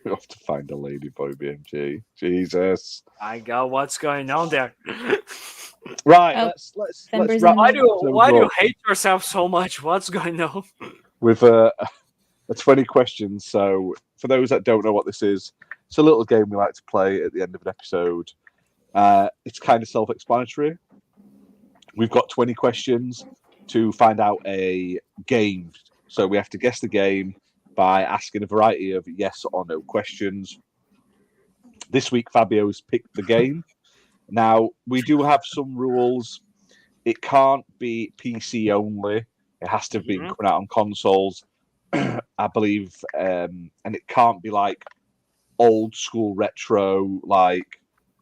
We have to find a ladyboy BMG. Jesus. I got what's going on there. Right, Oh, let's Fembers wrap in Why the do you hate yourself so much? What's going on? with a 20 questions. So for those that don't know what this is, it's a little game we like to play at the end of an episode. It's kind of self-explanatory. We've got 20 questions to find out a game. So we have to guess the game by asking a variety of yes or no questions. This week, Fabio's picked the game. Now, we do have some rules. It can't be PC only. It has to be coming out on consoles, I believe. And it can't be like old school retro, like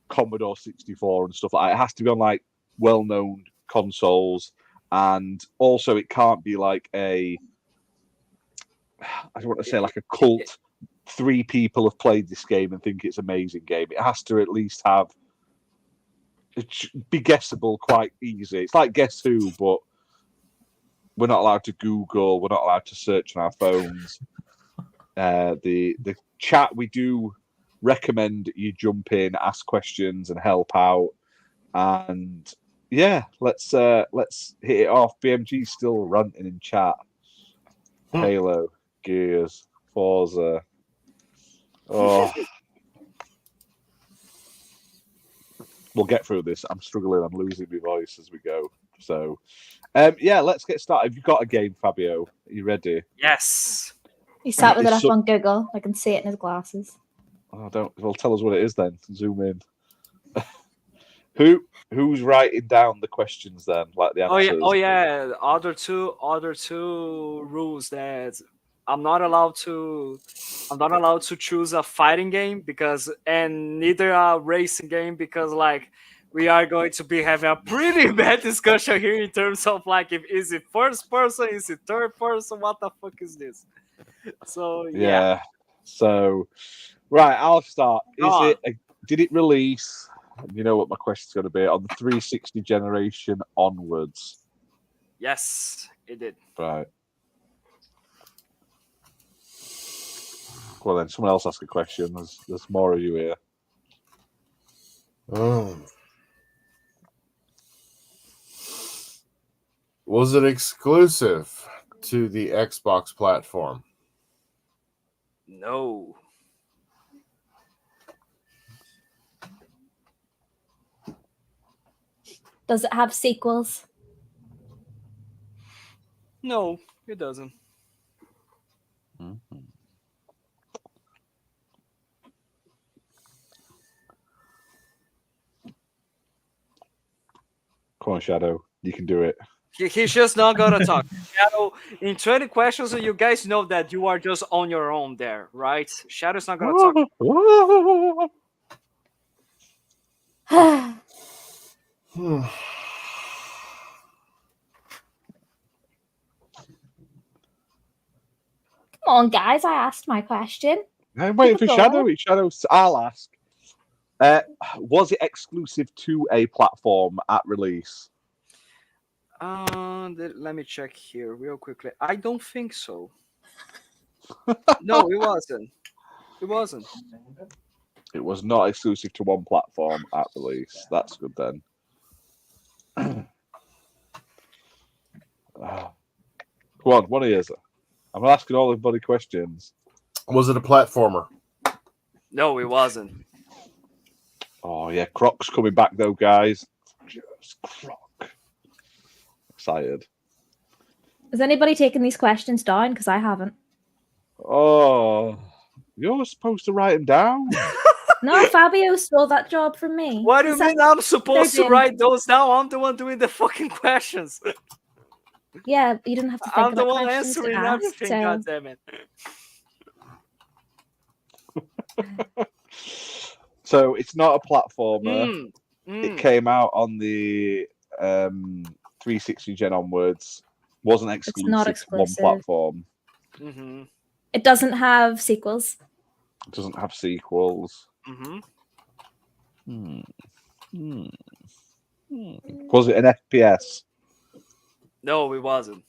Commodore 64 and stuff like that. It has to be on like well-known consoles. And also, it can't be like I don't want to say like a cult. 3 people have played this game and think it's an amazing game. It has to at least have be guessable quite easy. It's like Guess Who, but we're not allowed to Google. We're not allowed to search on our phones. The chat, we do recommend you jump in, ask questions, and help out. And yeah, let's hit it off. BMG's still ranting in chat. Halo, Gears, Forza. Oh. We'll get through this. I'm struggling. I'm losing my voice as we go. So, yeah, let's get started. Have you got a game, Fabio? Are you ready? Yes. He sat with it up on Google. I can see it in his glasses. Oh, don't. Well, tell us what it is then. Zoom in. Who's writing down the questions then, like the answers? Oh yeah. Other two rules that I'm not allowed to choose a fighting game and neither a racing game because like we are going to be having a pretty bad discussion here in terms of like is it first person, is it third person, what the fuck is this? So yeah. So right, I'll start. Did it release? You know what my question's going to be on the 360 generation onwards? Yes, it did. Right. Well then, someone else ask a question. There's more of you here. Was it exclusive to the Xbox platform? No. Does it have sequels? No, it doesn't. Mm-hmm. Come on, Shadow. You can do it. He's just not gonna talk. Shadow, in 20 questions, you guys know that you are just on your own there, right? Shadow's not gonna talk. Come on, guys. I asked my question. I'm waiting for Shadow. I'll ask. Was it exclusive to a platform at release? Let me check here real quickly. I don't think so. No, it wasn't. It wasn't. It was not exclusive to one platform at release. That's good then. Come on, what is it? I'm asking all everybody questions. Was it a platformer? No, it wasn't. Oh yeah, Croc's coming back though, guys. Just Croc. Excited. Has anybody taken these questions down? Because I haven't. Oh, you're supposed to write them down. No, Fabio stole that job from me. What do you mean I'm supposed to write those down? I'm the one doing the fucking questions. Yeah, you didn't have to think I'm the about one questions to answering ask, everything, so... goddammit. So it's not a platformer. It came out on the 360 gen onwards. Wasn't exclusive, not to one platform. Mm-hmm. It doesn't have sequels. It doesn't have sequels. Mm-hmm. Was it an FPS? No, it wasn't.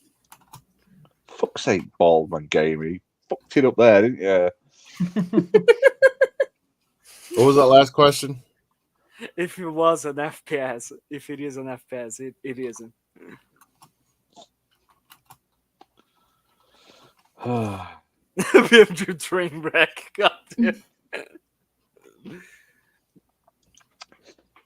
Fuck's sake, Baldman Game. He fucked it up there, didn't you? What was that last question? If it was an FPS, if it is an FPS, it isn't. BMG train wreck. God damn.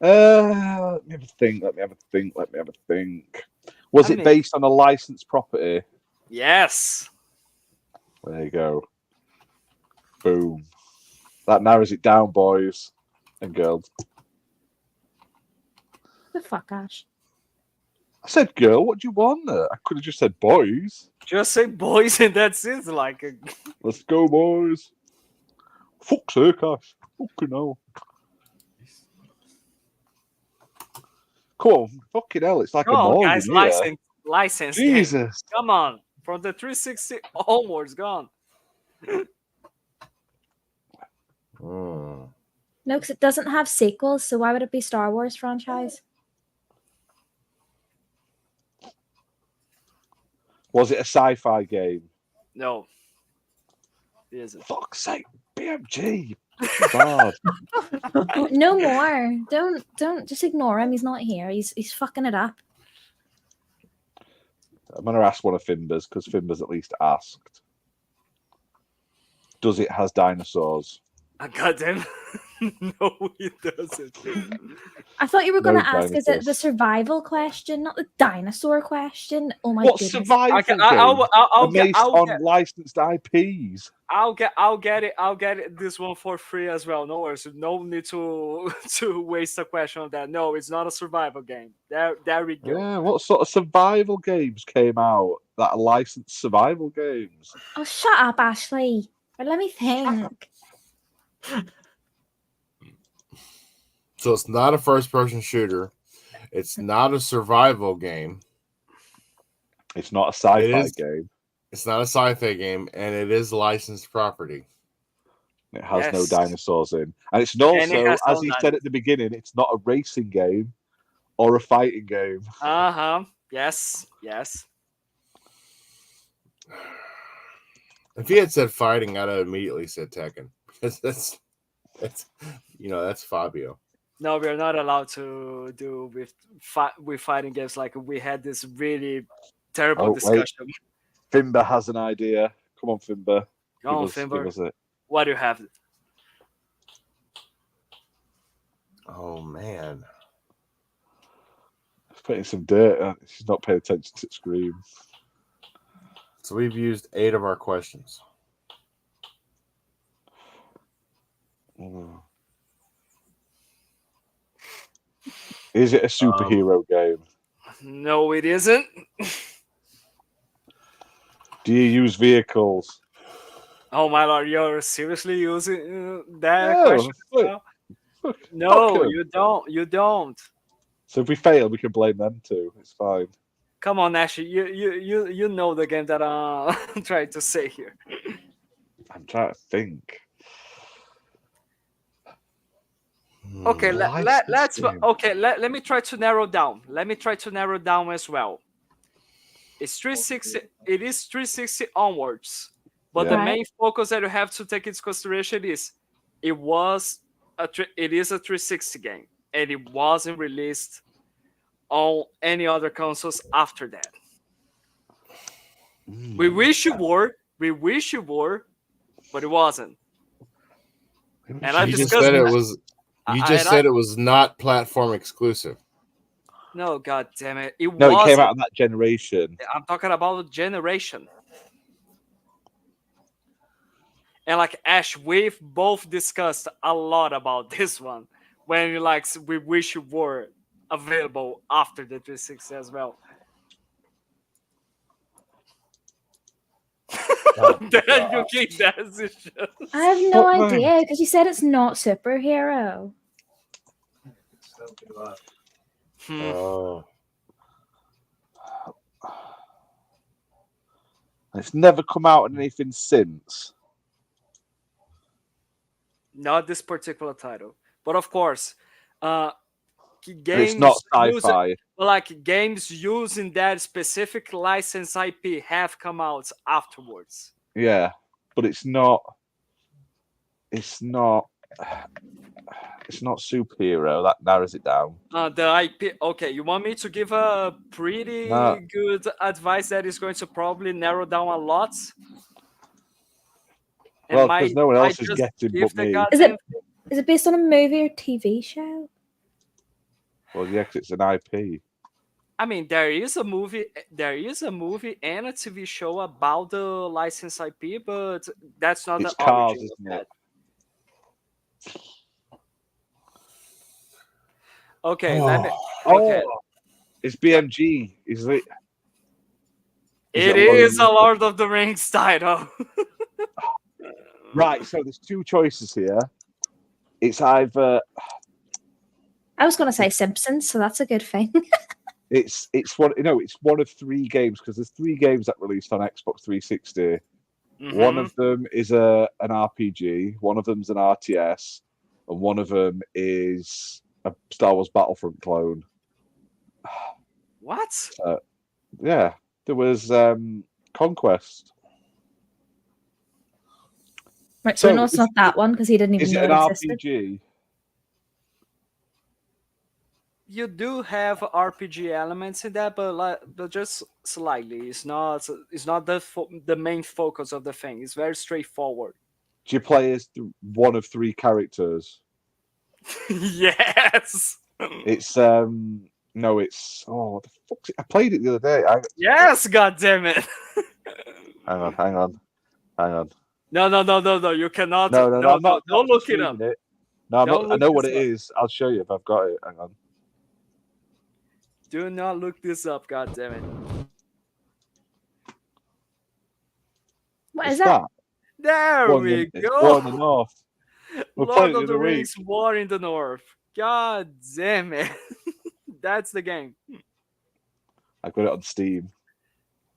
Let me have a think. Was I it mean- based on a licensed property? Yes. There you go. Boom. That narrows it down, boys and girls. The fuck, Ash? I said girl, what do you want? I could have just said boys. Just say boys and that's it. Like a... Let's go, boys. Fuck's sake, Ash. Fucking hell. Come on, fucking hell, it's like Come a on, mall guys, in here. license game. Jesus. Come on. From the 360 onwards, gone. Hmm. No, because it doesn't have sequels, so why would it be Star Wars franchise? Was it a sci-fi game? No. It isn't. Fuck's sake, BMG. Bad. No more. Don't just ignore him. He's not here. He's fucking it up. I'm going to ask one of Fimber's because Fimber's at least asked. Does it has dinosaurs? Goddamn. No, it doesn't. I thought you were going No to ask, is it the dinosaurs. survival question, not the dinosaur question? Oh my What goodness. survival Okay, games I'll are get, based on licensed IPs? I'll get it this one for free as well. No worries. No need to waste a question on that. No, it's not a survival game. There we go. Yeah, what sort of survival games came out that are licensed survival games? Oh, shut up, Ashley. Or let me think. So it's not a first-person shooter. It's not a survival game. It's not a sci-fi It is- game. It's not a sci-fi game, and it is licensed property. It has no Yes. dinosaurs in. And it's also, And it has as no he said at the beginning, it's not a racing game or a fighting game. Uh-huh. Yes. Yes. If he had said fighting, I'd have immediately said Tekken. Because that's that's Fabio. No, we are not allowed to do with fighting games. Like we had this really terrible Oh, wait. discussion. Fimber has an idea. Come on, Fimber. Go on, Give Fimber. us it. What do you have? Oh man. He's putting some dirt. She's not paying attention to the screen. So we've used 8 of our questions. Is it a superhero game? No, it isn't. Do you use vehicles? Oh my lord, you're seriously using that No, question? look, now? fuck No, 'em. you don't. You don't. So if we fail, we can blame them too. It's fine. Come on, Ashley. You know the game that I'm trying to say here. I'm trying to think. Okay, Licensed let's game. okay. Let me try to narrow down. Let me try to narrow down as well. It's 360. It is 360 onwards, but the Yeah. main focus that you have to take into consideration is it is a 360 game, and it wasn't released on any other consoles after that. We wish you were. We wish you were, but it wasn't. And I You just discussed said it that. was. You just said it was not platform exclusive. No, god damn it! No, wasn't. it came out in that generation. I'm talking about generation. And like Ash, we've both discussed a lot about this one. When you like, we wish you were available after the 360 as well. Then you keep that decision. I have no Fuck, man. idea because you said it's not superhero. Oh, It's never come out in anything since. Not this particular title, but of course, And games it's not using- sci-fi. like games using that specific license IP have come out afterwards. Yeah, but it's not. It's not superhero. That narrows it down. The IP. Okay, you want me to give a pretty good advice that is going to probably narrow down a lot? Well, because no one else is getting but me. Is it based on a movie or TV show? Well, yeah, 'cause it's an IP. I mean, there is a movie and a TV show about the licensed IP, but that's not It's the Cars, origin of isn't that. it? Okay, let me. Okay, it's BMG, is it? it is a Lord of the Rings title. Right, so there's two choices here. It's either I was going to say Simpsons, so that's a good thing. it's one of three games, because there's three games that released on Xbox 360. One of them is an RPG, one of them's an RTS, and one of them is a Star Wars Battlefront clone. What? Yeah, there was Conquest. Right, so no, it's not that one because he didn't even Is know it it an existed. RPG? You do have RPG elements in that, but just slightly. It's not the main focus of the thing. It's very straightforward. Do you play as one of three characters? Yes. It's no, it's what the fuck? I played it the other day. Yes, god damn it. Hang on. No. You cannot. No, I'm not. Don't look it up. No, I'm Don't not, I look know what this it up. is. I'll show you if I've got it. Hang on. Do not look this up, god damn it. What It's is that? There War we in go. War in the North. We're playing Lord it of in the a week. Rings War in the North. God damn it. That's the game. I got it on Steam.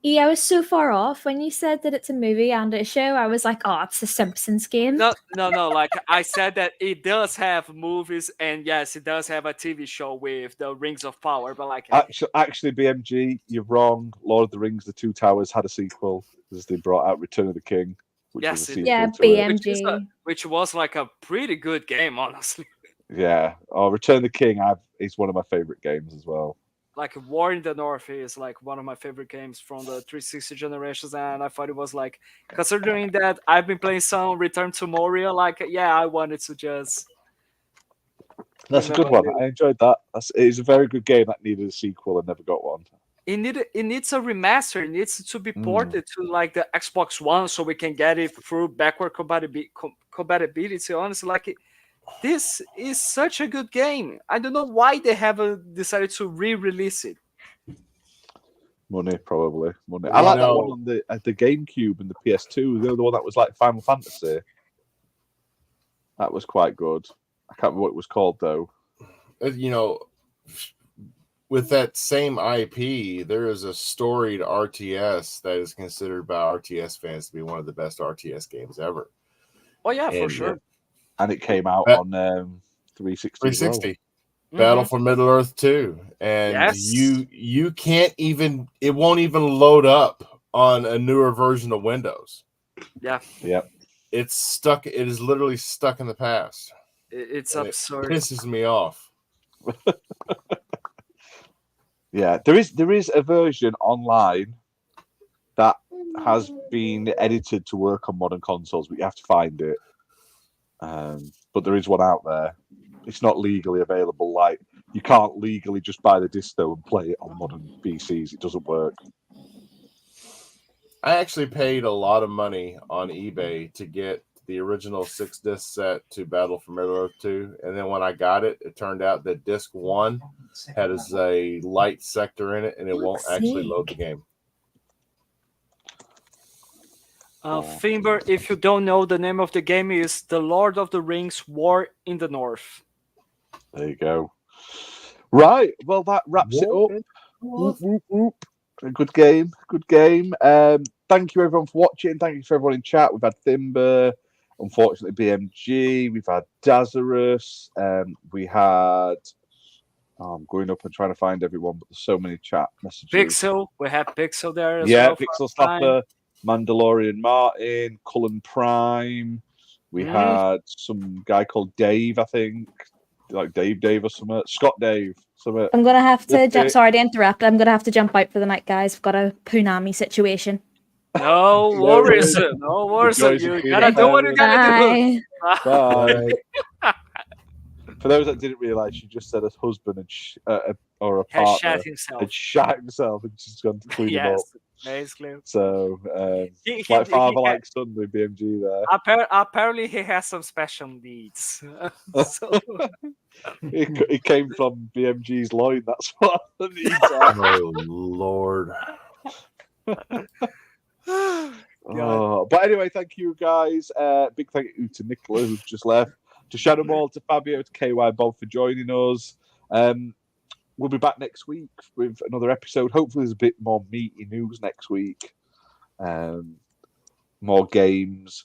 Yeah, I was so far off when you said that it's a movie and a show. I was like, oh, it's a Simpsons game. No. Like I said that it does have movies, and yes, it does have a TV show with the Rings of Power. But like, Actually, BMG, you're wrong. Lord of the Rings: The Two Towers had a sequel because they brought out Return of the King, which Yes, was a it- sequel Yeah, to it. BMG. which was like a pretty good game, honestly. Yeah. Oh, Return of the King is one of my favorite games as well. Like War in the North is like one of my favorite games from the 360 generations, and I thought it was like, considering that I've been playing some Return to Moria, like yeah, I wanted to just. That's a good one. I enjoyed that. It's a very good game that needed a sequel and never got one. It needs a remaster. It needs to be ported to like the Xbox One so we can get it through backward compatibility. Honestly, like this is such a good game. I don't know why they haven't decided to re-release it. Money, probably. Money. I like that one on the GameCube and the PS2. The other one that was like Final Fantasy. That was quite good. I can't remember what it was called though. You know, with that same IP, there is a storied RTS that is considered by RTS fans to be one of the best RTS games ever. Oh yeah, for sure. And it came out on 360. 360. Battle for Middle Earth 2. And Yes. you can't even, it won't even load up on a newer version of Windows. Yeah. Yep. It's stuck. It is literally stuck in the past. It's And absurd. It pisses me off. Yeah, there is a version online that has been edited to work on modern consoles, but you have to find it. But there is one out there. It's not legally available. Like you can't legally just buy the disto and play it on modern PCs. It doesn't work. I actually paid a lot of money on eBay to get the original 6-disc set to Battle for Middle Earth 2. And then when I got it, it turned out that disc 1 had a light sector in it, and it won't actually load the game. Finber, if you don't know, the name of the game is The Lord of the Rings War in the North. There you go. Right. Well, that wraps it up. Whoop, whoop, whoop. A good game. Good game. Thank you, everyone, for watching. Thank you for everyone in chat. We've had Thimber, unfortunately, BMG. We've had Dazarus. We had... I'm going up and trying to find everyone, but there's so many chat messages. Pixel. We have Pixel there as well. Pixel Slapper, Mandalorian Martin, Cullen Prime. We had some guy called Dave, I think, like Dave or something. Scott Dave, something. I'm gonna have to jump. Sorry to interrupt. I'm gonna have to jump out for the night, guys. I've got a punami situation. No worries. No worries. You gotta do what you gotta do. Bye. For those that didn't realise, she just said her husband or a partner had shat himself and she's gone to clean him up. Basically. So, like father, like son with BMG there. Apparently, he has some special needs. It came from BMG's loin. That's what the needs are. Oh Lord. But anyway, thank you guys. Big thank you to Nicola who's just left, to Shadow Mall, to Fabio, to KY Bob for joining us. We'll be back next week with another episode. Hopefully there's a bit more meaty news next week. More games.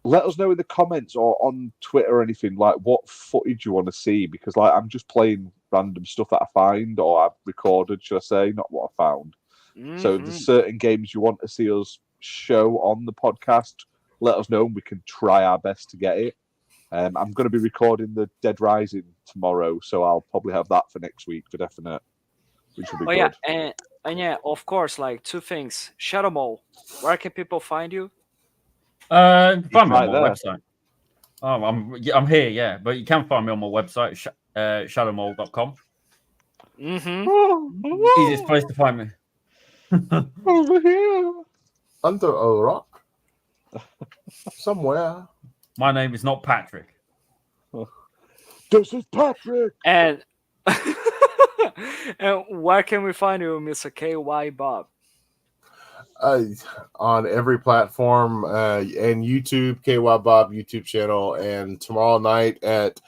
Let us know in the comments or on Twitter or anything, like what footage you want to see, because like I'm just playing random stuff that I find or I've recorded, should I say, not what I found. So if there's certain games you want to see us show on the podcast, let us know and we can try our best to get it. I'm going to be recording the Dead Rising tomorrow, so I'll probably have that for next week for definite, which will be good. Yeah, and yeah, of course, like two things. Shadow Mall, where can people find you? Find me on my website. Oh, I'm here, yeah, but you can find me on my website, shadowmall.com. Easiest place to find me. Over here. Under a rock. Somewhere. My name is not Patrick. This is Patrick. And and where can we find you, Mr. KY Bob? On every platform and YouTube, KY Bob YouTube channel, and tomorrow night at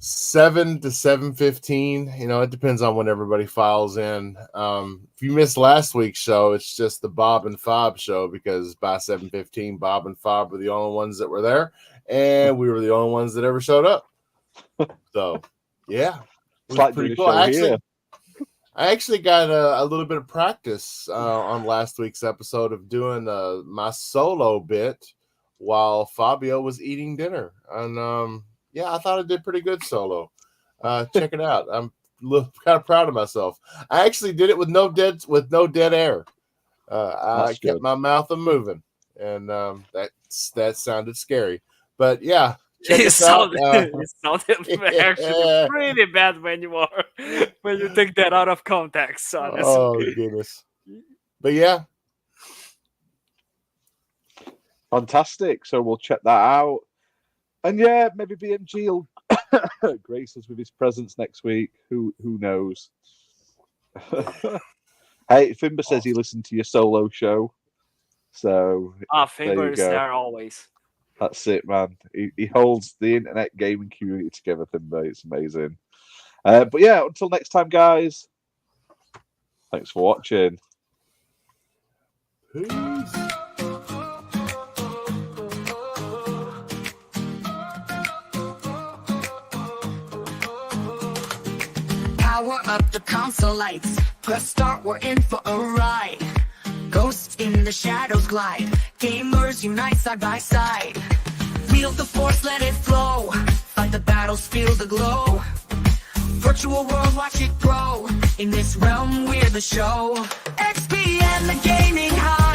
7 to 7:15. You know, it depends on when everybody files in. If you missed last week's show, it's just the Bob and Fob show, because by 7:15, Bob and Fob were the only ones that were there, and we were the only ones that ever showed up. So, yeah, it was like pretty cool. I actually got a little bit of practice on last week's episode of doing my solo bit while Fabio was eating dinner, and yeah, I thought I did pretty good solo. Check it out. I'm kind of proud of myself. I actually did it with no dead air. I kept my mouth moving, and that sounded scary. But yeah, check it sounded actually pretty bad when you take that out of context. Honestly. Oh goodness. But yeah, fantastic. So we'll check that out. And yeah, maybe BMG will grace us with his presence next week. Who knows? Hey, Fimber says he listened to your solo show. So Fimber is there always. That's it, man. He holds the internet gaming community together, Fimber. It's amazing. But yeah, until next time, guys. Thanks for watching. Peace. Power up the console lights. Press start, we're in for a ride. Ghosts in the shadows glide. Gamers unite side by side. Wield the force, let it flow. Fight the battles, feel the glow. Virtual world, watch it grow. In this realm, we're the show. XBL, the gaming high.